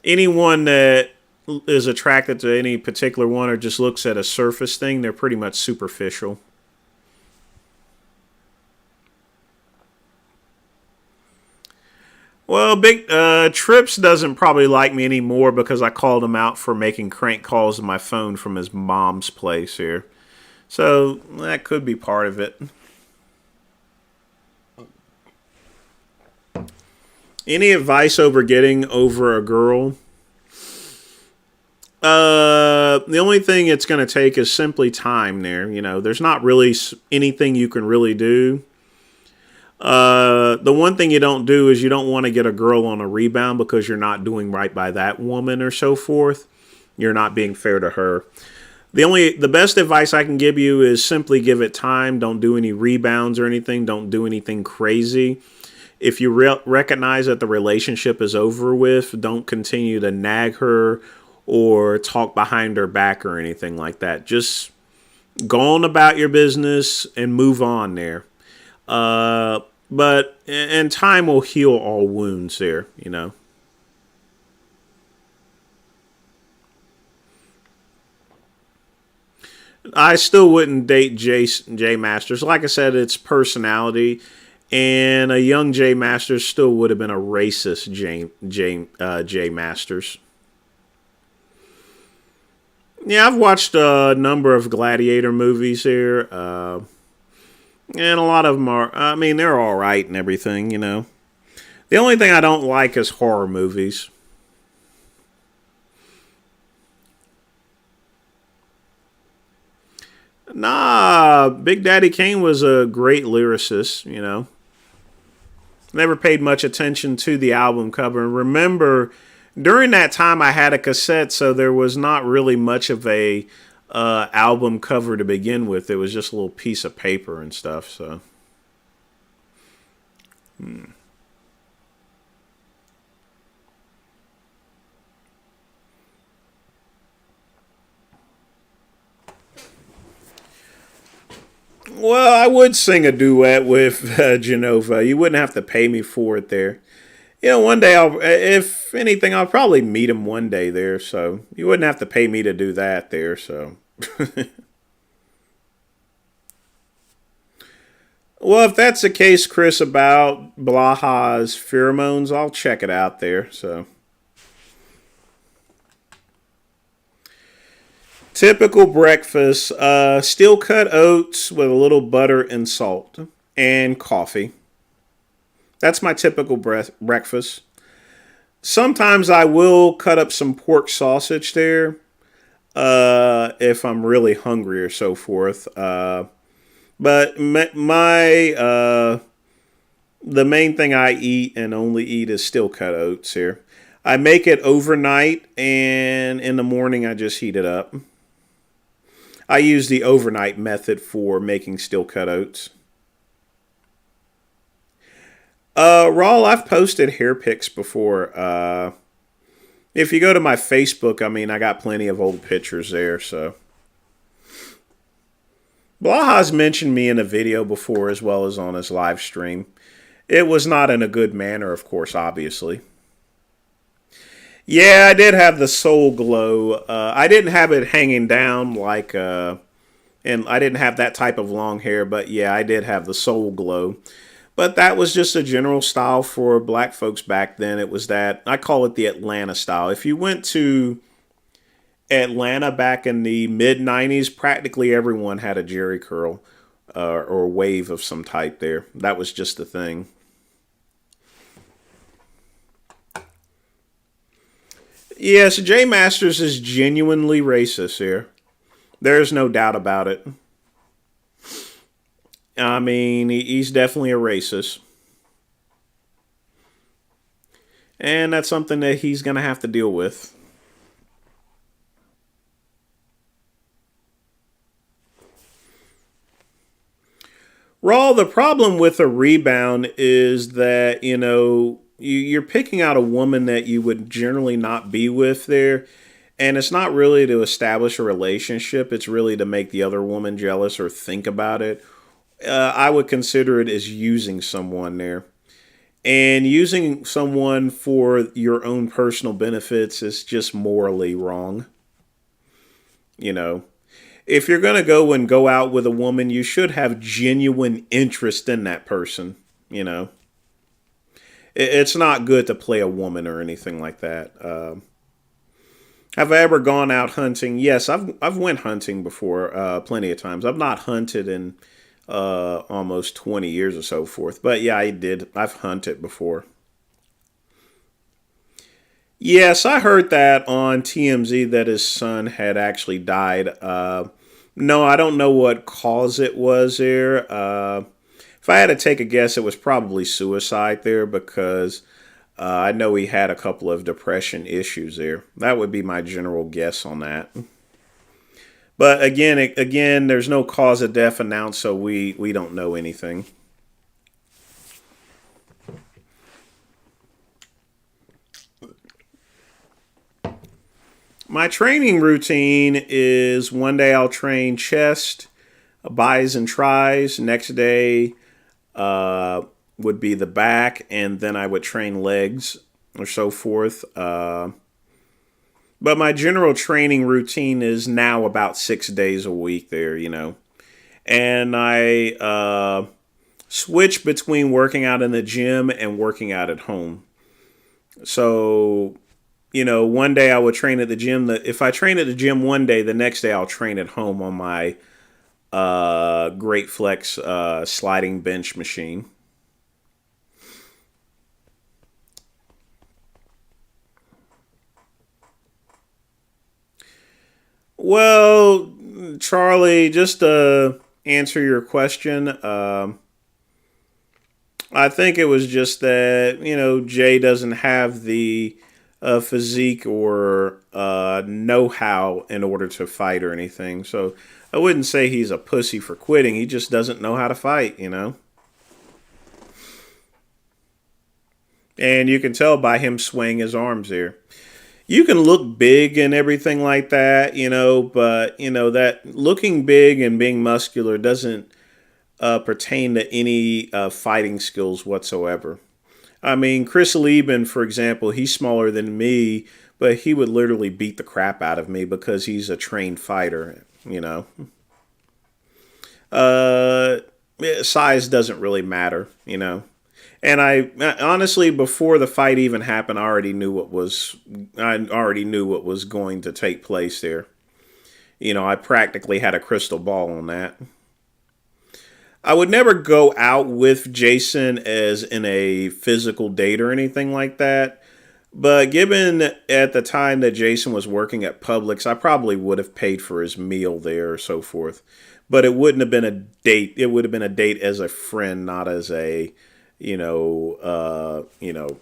Anyone that is attracted to any particular one or just looks at a surface thing, they're pretty much superficial. Well, Big Trips doesn't probably like me anymore because I called him out for making crank calls to my phone from his mom's place here. So that could be part of it. Any advice over getting over a girl? The only thing it's going to take is simply time there. There's not really anything you can really do. The one thing you don't do is you don't want to get a girl on a rebound because you're not doing right by that woman or so forth. You're not being fair to her. The best advice I can give you is simply give it time. Don't do any rebounds or anything. Don't do anything crazy. If you recognize that the relationship is over with, don't continue to nag her or talk behind her back or anything like that. Just go on about your business and move on there. But time will heal all wounds there, I still wouldn't date J Masters. Like I said, it's personality. And a young J Masters still would have been a racist J Masters. Yeah, I've watched a number of Gladiator movies here. And a lot of them they're all right and everything, The only thing I don't like is horror movies. Nah, Big Daddy Kane was a great lyricist, Never paid much attention to the album cover. And remember, during that time I had a cassette, so there was not really much of a album cover to begin with. It was just a little piece of paper and stuff, so. Well, I would sing a duet with Genova. You wouldn't have to pay me for it there. One day if anything, I'll probably meet him one day there. So you wouldn't have to pay me to do that there. So, well, if that's the case, Chris, about Blaha's pheromones, I'll check it out there. So, typical breakfast: steel cut oats with a little butter and salt and coffee. That's my typical breakfast. Sometimes I will cut up some pork sausage there if I'm really hungry or so forth. But the main thing I eat and only eat is steel cut oats here. I make it overnight, and in the morning I just heat it up. I use the overnight method for making steel cut oats. Raul, I've posted hair pics before. If you go to my Facebook, I got plenty of old pictures there, so. Blaha's mentioned me in a video before as well as on his live stream. It was not in a good manner, of course, obviously. Yeah, I did have the soul glow. I didn't have it hanging down like And I didn't have that type of long hair, but yeah, I did have the soul glow. But that was just a general style for black folks back then. It was that, I call it the Atlanta style. If you went to Atlanta back in the mid 90s, practically everyone had a jerry curl or a wave of some type there. That was just the thing. Yes, Jay Masters is genuinely racist here. There's no doubt about it. I mean, he's definitely a racist. And that's something that he's going to have to deal with. Raw, the problem with a rebound is that, you're picking out a woman that you would generally not be with there. And it's not really to establish a relationship, it's really to make the other woman jealous or think about it. I would consider it as using someone there. And using someone for your own personal benefits is just morally wrong. You know, if you're going to go out with a woman, you should have genuine interest in that person. You know, it's not good to play a woman or anything like that. Have I ever gone out hunting? Yes, I've went hunting before, plenty of times. I've not hunted in almost 20 years or so forth, but yeah, I did. I've hunted before. Yes, I heard that on TMZ that his son had actually died. No, I don't know what cause it was there. If I had to take a guess, it was probably suicide there because I know he had a couple of depression issues there. That would be my general guess on that. But again, there's no cause of death announced, so we don't know anything. My training routine is one day I'll train chest, bis and tris. Next day would be the back, and then I would train legs or so forth. But my general training routine is now about 6 days a week there. And I switch between working out in the gym and working out at home. So, one day I would train at the gym. If I train at the gym one day, the next day I'll train at home on my Great Flex sliding bench machine. Well, Charlie, just to answer your question, I think it was just that, Jay doesn't have the physique or know how in order to fight or anything. So I wouldn't say he's a pussy for quitting. He just doesn't know how to fight. And you can tell by him swaying his arms there. You can look big and everything like that, but that looking big and being muscular doesn't pertain to any fighting skills whatsoever. I mean, Chris Lieben, for example, he's smaller than me, but he would literally beat the crap out of me because he's a trained fighter. Uh, Size doesn't really matter. And I honestly, before the fight even happened, I already knew what was going to take place there. I practically had a crystal ball on that. I would never go out with Jason as in a physical date or anything like that. But given at the time that Jason was working at Publix, I probably would have paid for his meal there or so forth. But it wouldn't have been a date. It would have been a date as a friend, not as a, you know, uh, you know,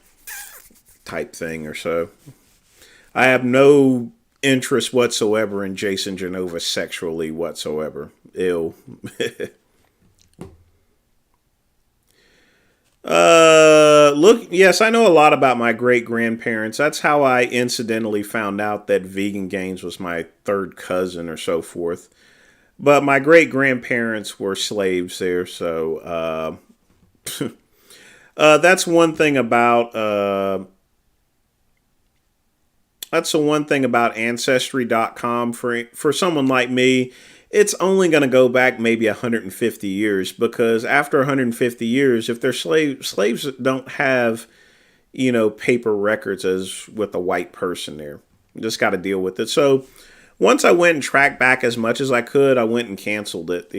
type thing or so. I have no interest whatsoever in Jason Genova sexually whatsoever. Ew. Look, yes, I know a lot about my great grandparents. That's how I incidentally found out that Vegan Gains was my third cousin or so forth. But my great grandparents were slaves there, so that's one thing about that's the one thing about Ancestry.com for someone like me. it's only going to go back maybe 150 years, because after 150 years, if they're slaves don't have, paper records as with a white person there. You just got to deal with it. So once I went and tracked back as much as I could, I went and canceled it,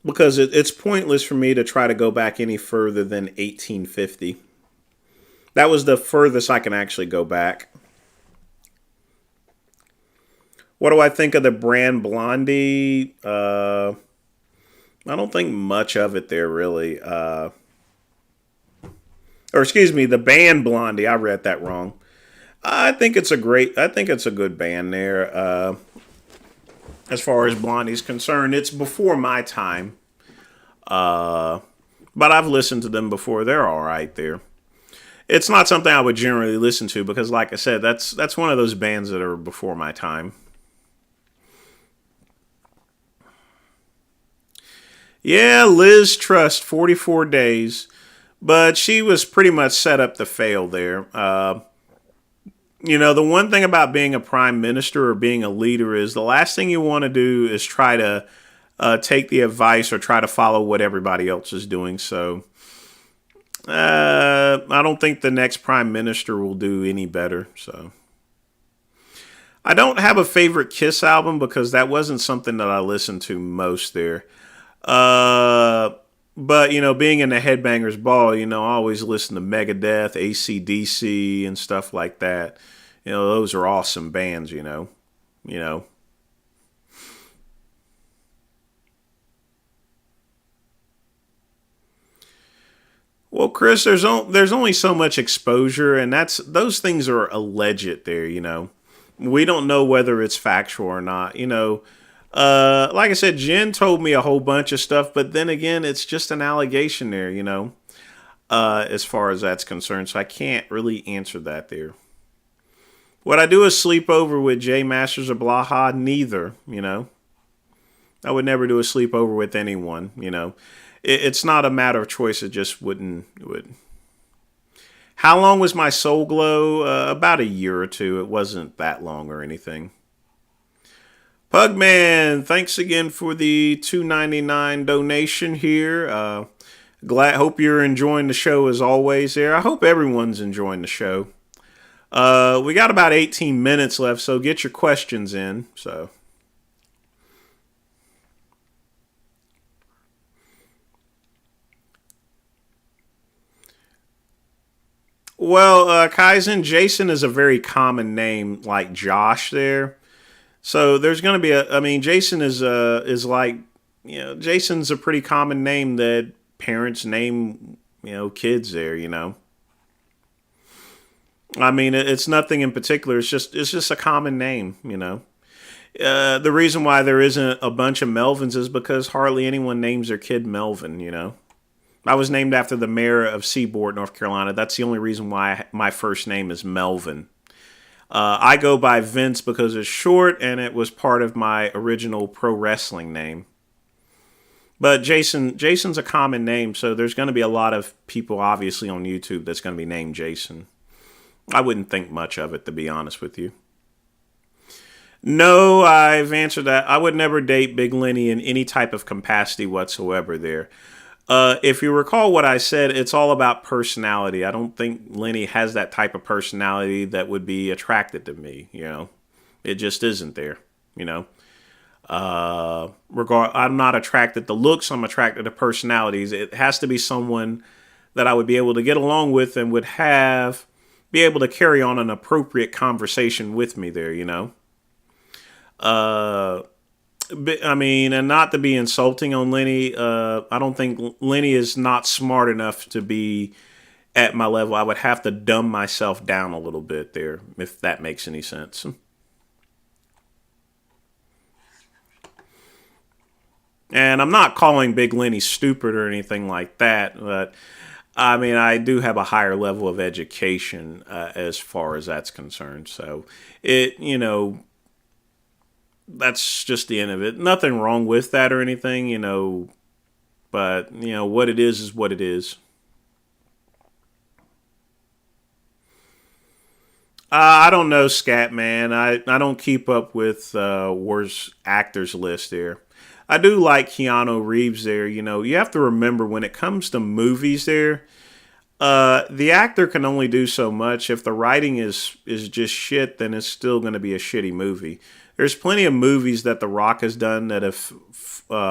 because it's pointless for me to try to go back any further than 1850. That was the furthest I can actually go back. What do I think of the brand Blondie? I don't think much of it there, really. Or excuse me, the band Blondie. I read that wrong. I think it's a good band there. As far as Blondie's concerned, it's before my time. But I've listened to them before. They're all right there. It's not something I would generally listen to because, like I said, that's one of those bands that are before my time. Yeah, Liz Truss, 44 days. But she was pretty much set up to fail there. The one thing about being a prime minister or being a leader is the last thing you want to do is try to take the advice or try to follow what everybody else is doing. So I don't think the next prime minister will do any better. So I don't have a favorite Kiss album because that wasn't something that I listened to most there. But, being in the Headbangers Ball, I always listen to Megadeth, AC/DC, and stuff like that. Those are awesome bands, Well, Chris, there's only so much exposure, and those things are alleged there, We don't know whether it's factual or not, Like I said, Jen told me a whole bunch of stuff, but then again, it's just an allegation there, as far as that's concerned. So I can't really answer that there. Would I do a sleepover with Jay Masters or Blaha? Neither, I would never do a sleepover with anyone, It's not a matter of choice. It just would. How long was my Soul Glow? About a year or two. It wasn't that long or anything. Pugman, thanks again for the $2.99 donation here. Hope you're enjoying the show as always there. I hope everyone's enjoying the show. We got about 18 minutes left, so get your questions in. Well, Kaizen, Jason is a very common name like Josh there. So there's going to be Jason is like, Jason's a pretty common name that parents name, kids there, It's nothing in particular. It's just a common name, The reason why there isn't a bunch of Melvins is because hardly anyone names their kid Melvin, I was named after the mayor of Seaboard, North Carolina. That's the only reason why my first name is Melvin. I go by Vince because it's short and it was part of my original pro wrestling name. But Jason's a common name, so there's going to be a lot of people obviously on YouTube that's going to be named Jason. I wouldn't think much of it, to be honest with you. No, I've answered that. I would never date Big Lenny in any type of capacity whatsoever there. If you recall what I said, it's all about personality. I don't think Lenny has that type of personality that would be attracted to me, It just isn't there, I'm not attracted to looks, I'm attracted to personalities. It has to be someone that I would be able to get along with and would be able to carry on an appropriate conversation with me there, And not to be insulting on Lenny, I don't think Lenny is not smart enough to be at my level. I would have to dumb myself down a little bit there, if that makes any sense. And I'm not calling Big Lenny stupid or anything like that, but I do have a higher level of education as far as that's concerned. So that's just the end of it. Nothing wrong with that or anything, but, what it is what it is. I don't know, Scat Man. I don't keep up with worst actors list there. I do like Keanu Reeves there. You know, you have to remember when it comes to movies there, the actor can only do so much. If the writing is just shit, then it's still going to be a shitty movie. There's plenty of movies that The Rock has done that have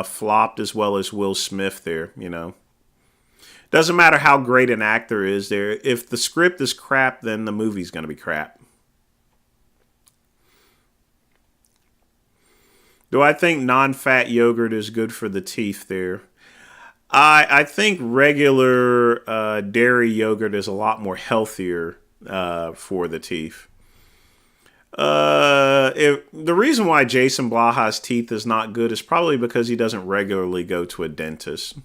flopped as well as Will Smith there, you know. Doesn't matter how great an actor is there. If the script is crap, then the movie's going to be crap. Do I think non-fat yogurt is good for the teeth there? I think regular dairy yogurt is a lot more healthier for the teeth. The reason why Jason Blaha's teeth is not good is probably because he doesn't regularly go to a dentist.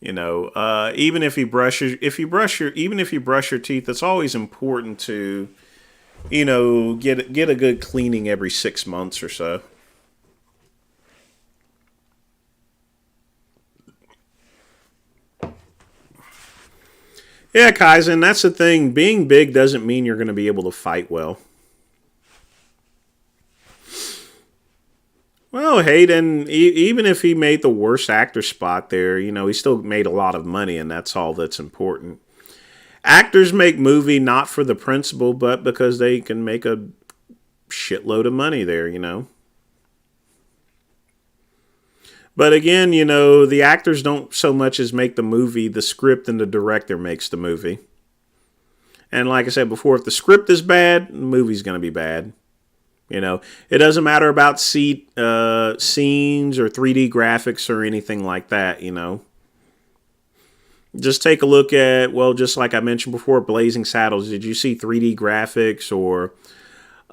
You know, even if you brush your, if you brush your, even if you brush your teeth, it's always important to, you know, get a good cleaning every 6 months or so. Yeah, Kaizen, that's the thing. Being big doesn't mean you're going to be able to fight well. Well, Hayden, even if he made the worst actor spot there, you know, he still made a lot of money, and that's all that's important. Actors make movie not for the principle, but because they can make a shitload of money there, you know. But again, you know, the actors don't so much as make the movie, the script and the director makes the movie. And like I said before, if the script is bad, the movie's going to be bad. You know, it doesn't matter about scenes or 3D graphics or anything like that, you know. Just take a look at, well, just like I mentioned before, Blazing Saddles. Did you see 3D graphics or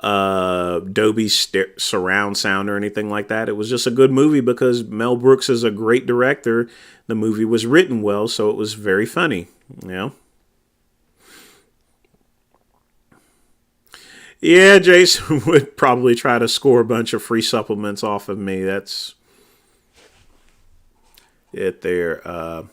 Dolby surround sound or anything like that? It was just a good movie because Mel Brooks is a great director. The movie was written well, so it was very funny, you know. Yeah, Jason would probably try to score a bunch of free supplements off of me. That's it there.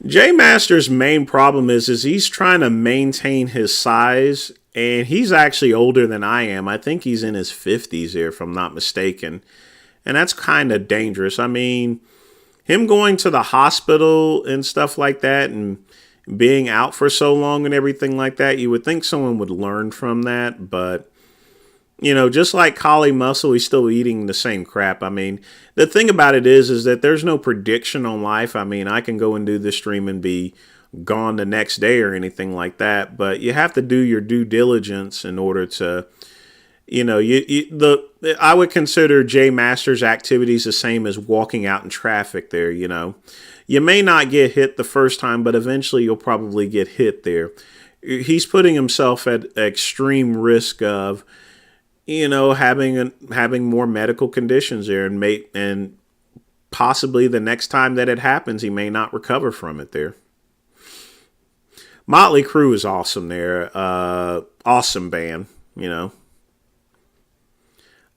Jay Master's main problem is he's trying to maintain his size, and he's actually older than I am. I think he's in his 50s here, if I'm not mistaken. And that's kind of dangerous. I mean, him going to the hospital and stuff like that and being out for so long and everything like that, you would think someone would learn from that, but you know, just like Kali Muscle, he's still eating the same crap. I mean, the thing about it is that there's no prediction on life. I mean, I can go and do this stream and be gone the next day or anything like that, but you have to do your due diligence in order to, you know, I would consider Jay Masters' activities the same as walking out in traffic there, you know. You may not get hit the first time, but eventually you'll probably get hit there. He's putting himself at extreme risk of, you know, having more medical conditions there, and possibly the next time that it happens, he may not recover from it there. Motley Crue is awesome there. Awesome band, you know.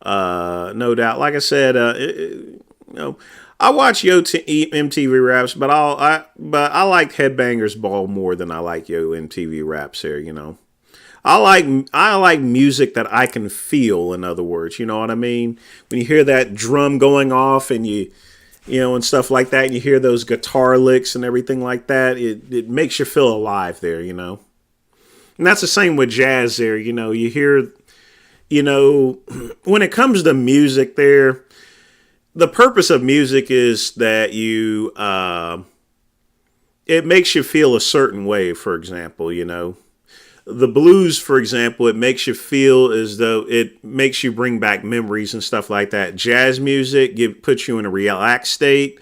No doubt. Like I said, you know, I watch MTV Raps, but I like Headbangers Ball more than I like MTV Raps here, you know. I like music that I can feel, in other words, you know what I mean? When you hear that drum going off and you know, and stuff like that, and you hear those guitar licks and everything like that, it makes you feel alive there, you know. And that's the same with jazz there, you know. You hear, you know, when it comes to music there, the purpose of music is that it makes you feel a certain way, for example, you know. The blues, for example, it makes you feel as though it makes you bring back memories and stuff like that. Jazz music puts you in a relaxed state.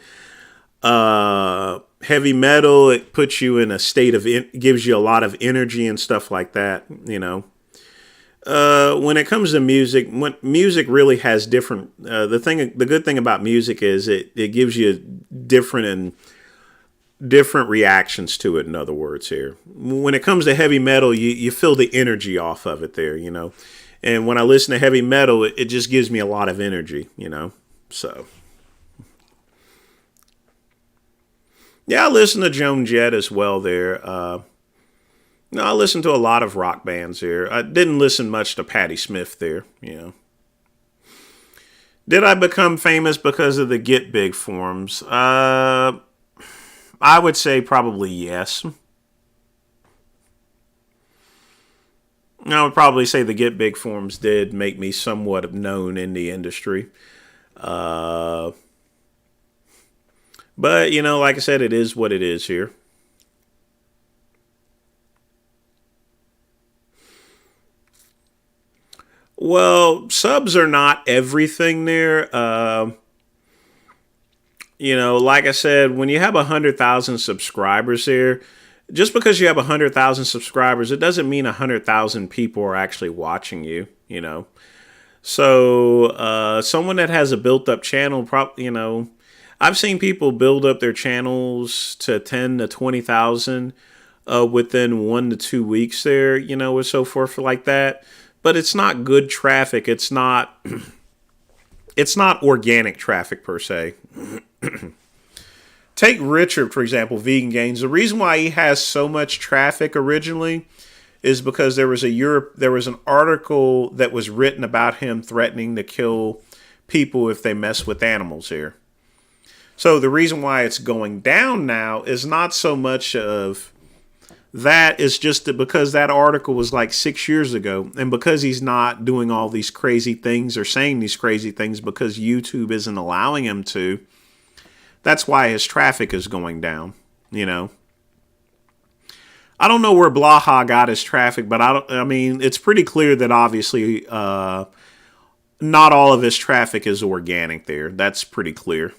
Heavy metal, it puts you in a state of, gives you a lot of energy and stuff like that, you know. When it comes to music, music really has different. The good thing about music is it gives you different reactions to it. In other words, here, when it comes to heavy metal, you feel the energy off of it there, you know. And when I listen to heavy metal, it just gives me a lot of energy, you know. So yeah, I listen to Joan Jett as well there. No, I listened to a lot of rock bands here. I didn't listen much to Patti Smith there, you know. Did I become famous because of the Get Big forums? I would say probably yes. I would probably say the Get Big forums did make me somewhat known in the industry. Uh, but, you know, like I said, it is what it is here. Well, subs are not everything there. You know, like I said, when you have 100,000 subscribers there, just because you have 100,000 subscribers, it doesn't mean 100,000 people are actually watching you, you know. So, someone that has a built up channel, you know, I've seen people build up their channels to 10 to 20,000 within 1 to 2 weeks there, you know, or so forth like that. But it's not good traffic. It's not it's not organic traffic per se. Take Richard, for example, Vegan Gains. The reason why he has so much traffic originally is because there was an article that was written about him threatening to kill people if they mess with animals here. So the reason why it's going down now is not so much of that, is just that because that article was like 6 years ago, and because he's not doing all these crazy things or saying these crazy things because YouTube isn't allowing him to. That's why his traffic is going down, you know. I don't know where Blaha got his traffic, but I mean, it's pretty clear that obviously not all of his traffic is organic there. That's pretty clear.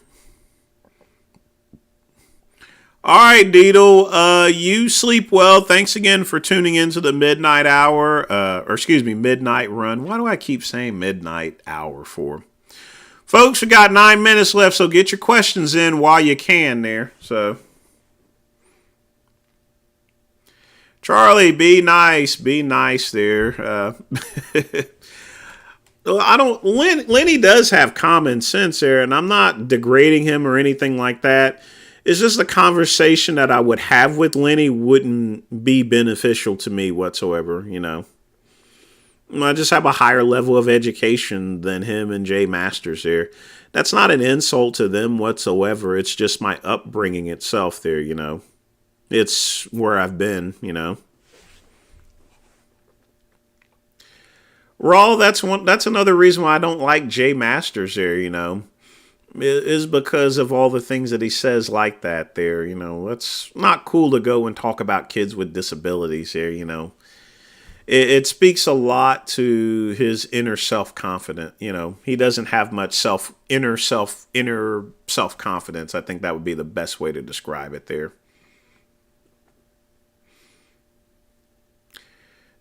All right, Deedle, you sleep well. Thanks again for tuning into the midnight hour, midnight run. Why do I keep saying midnight hour for? Folks, we got 9 minutes left, so get your questions in while you can there. So, Charlie, be nice there. Lenny does have common sense there, and I'm not degrading him or anything like that. It's just a conversation that I would have with Lenny wouldn't be beneficial to me whatsoever, you know. I just have a higher level of education than him and Jay Masters there. That's not an insult to them whatsoever. It's just my upbringing itself there, you know. It's where I've been, you know. Raw, that's another reason why I don't like Jay Masters there, you know. Is because of all the things that he says like that there, you know. It's not cool to go and talk about kids with disabilities here, you know. It speaks a lot to his inner self-confidence, you know. He doesn't have much inner self-confidence. I think that would be the best way to describe it there.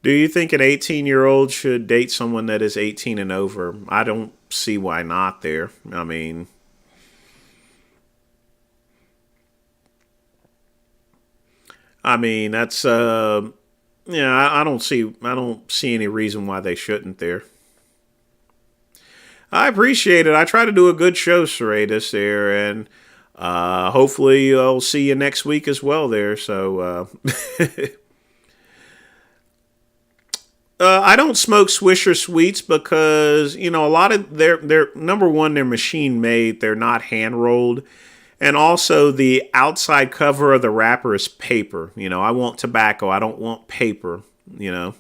Do you think an 18-year-old should date someone that is 18 and over? I don't see why not there. I mean, that's yeah, I don't see any reason why they shouldn't there. I appreciate it. I try to do a good show, Serratus, there, and hopefully I'll see you next week as well there. So I don't smoke Swisher Sweets because, you know, a lot of they're number one, they're machine made, they're not hand rolled. And also, the outside cover of the wrapper is paper. You know, I want tobacco. I don't want paper, you know.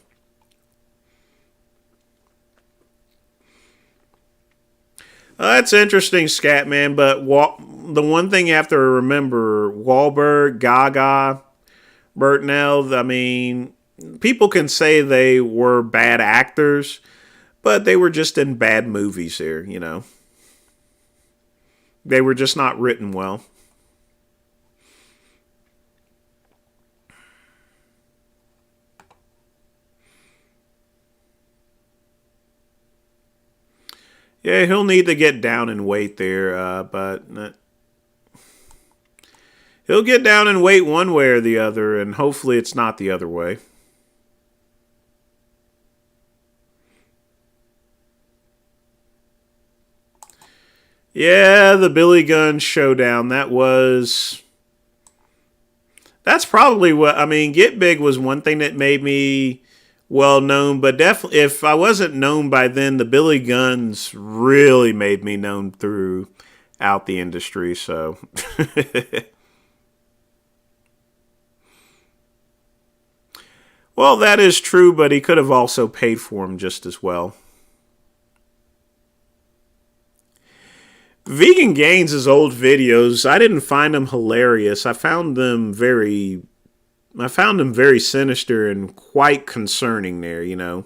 That's interesting, Scatman. But the one thing you have to remember, Wahlberg, Gaga, Bertnell, I mean, people can say they were bad actors, but they were just in bad movies here, you know. They were just not written well. Yeah, he'll need to get down in weight there, but he'll get down in weight one way or the other, and hopefully it's not the other way. Yeah, the Billy Gunn showdown. That was That's probably what, I mean, Get Big was one thing that made me well known, but definitely if I wasn't known by then, the Billy Guns really made me known throughout the industry, so. Well, that is true, but he could have also paid for him just as well. Vegan Gains' old videos, I didn't find them hilarious. I found them very sinister and quite concerning there, you know.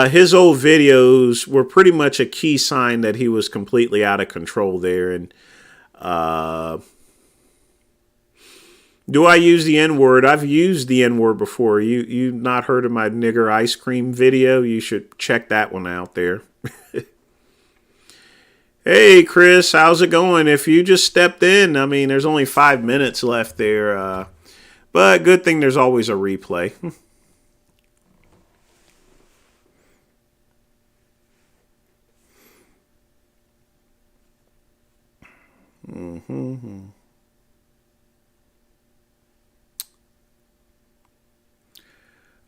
His old videos were pretty much a key sign that he was completely out of control there. And do I use the N-word? I've used the N-word before. You not heard of my nigger ice cream video? You should check that one out there. Hey, Chris, how's it going? If you just stepped in, I mean, there's only 5 minutes left there. But good thing there's always a replay.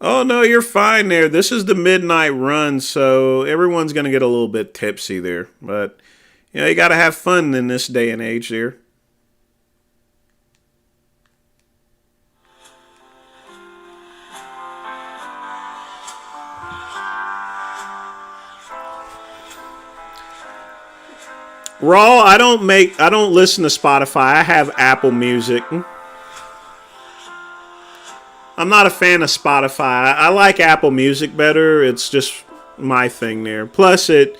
Oh, no, you're fine there. This is the midnight run, so everyone's going to get a little bit tipsy there. But, you know, you got to have fun in this day and age there. Raw, I don't listen to Spotify. I have Apple Music. I'm not a fan of Spotify. I like Apple Music better. It's just my thing there. Plus, it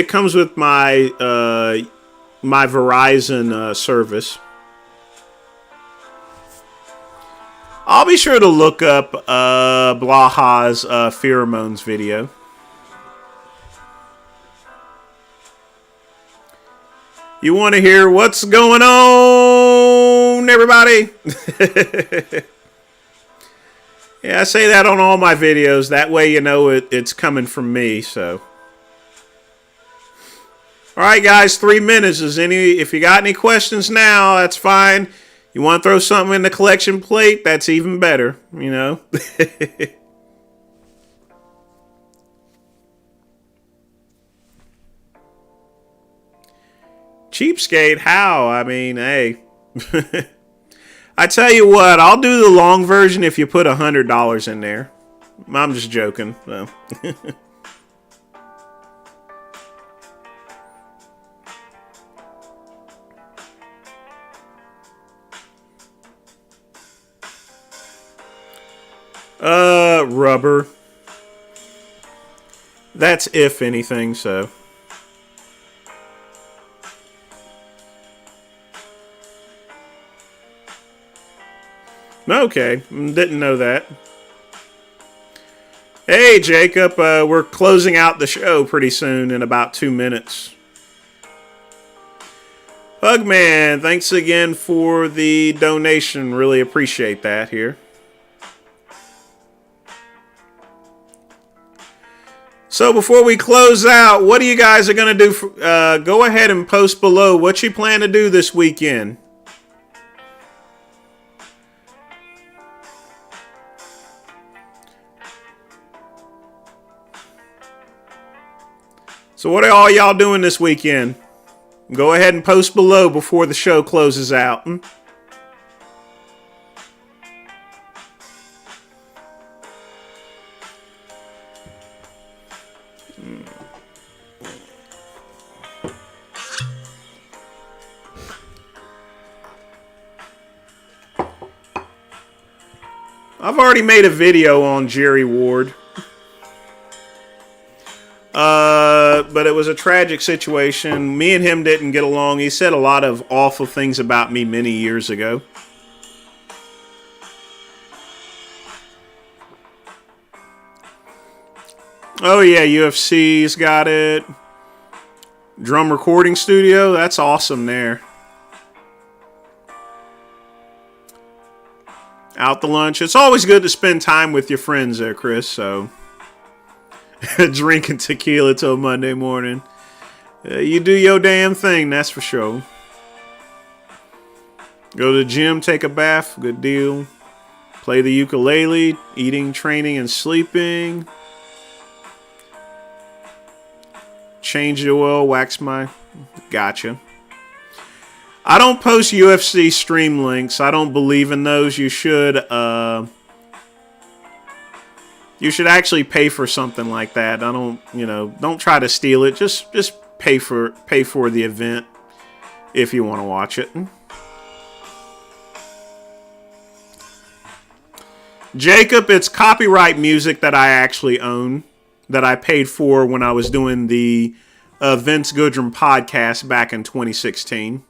comes with my my Verizon service. I'll be sure to look up Blaha's pheromones video. You want to hear what's going on, everybody? Yeah, I say that on all my videos. That way you know it's coming from me, so. All right, guys, 3 minutes. If you got any questions now, that's fine. You want to throw something in the collection plate, that's even better, you know. Cheapskate, how? I mean, hey. I tell you what, I'll do the long version if you put $100 in there. I'm just joking. So. Rubber. That's if anything, so. Okay, didn't know that. Hey, Jacob, we're closing out the show pretty soon in about 2 minutes. Pugman, thanks again for the donation. Really appreciate that here. So before we close out, what are you guys are going to do? Go ahead and post below what you plan to do this weekend. So what are all y'all doing this weekend? Go ahead and post below before the show closes out. I've already made a video on Jerry Ward. But it was a tragic situation. Me and him didn't get along. He said a lot of awful things about me many years ago. Oh yeah, UFC's got it. Drum recording studio, that's awesome there. Out to lunch. It's always good to spend time with your friends there, Chris, so. Drinking tequila till Monday morning. You do your damn thing, that's for sure. Go to the gym, take a bath, good deal. Play the ukulele, eating, training, and sleeping. Change the oil, wax my... Gotcha. I don't post UFC stream links. I don't believe in those. You should actually pay for something like that. I don't, don't try to steal it. Just pay for the event if you want to watch it. Jacob, it's copyright music that I actually own, that I paid for when I was doing the Vince Goodrum podcast back in 2016.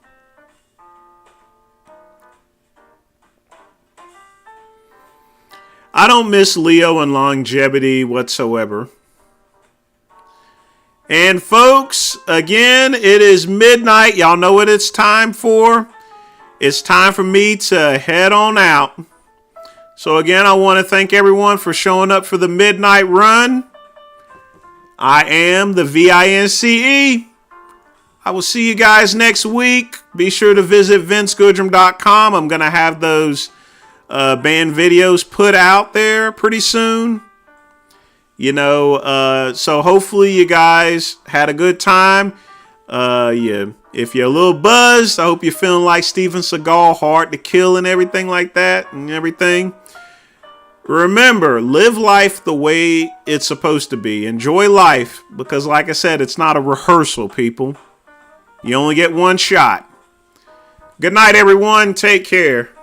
I don't miss Leo and longevity whatsoever. And folks, again, it is midnight. Y'all know what it's time for. It's time for me to head on out. So again, I want to thank everyone for showing up for the midnight run. I am the VINCE. I will see you guys next week. Be sure to visit VinceGoodrum.com. I'm going to have those band videos put out there pretty soon. So hopefully you guys had a good time. If you're a little buzzed, I hope you're feeling like Steven Seagal, hard to kill and everything like that and everything. Remember, live life the way it's supposed to be. Enjoy life because, like I said, it's not a rehearsal, people. You only get one shot. Good night, everyone. Take care.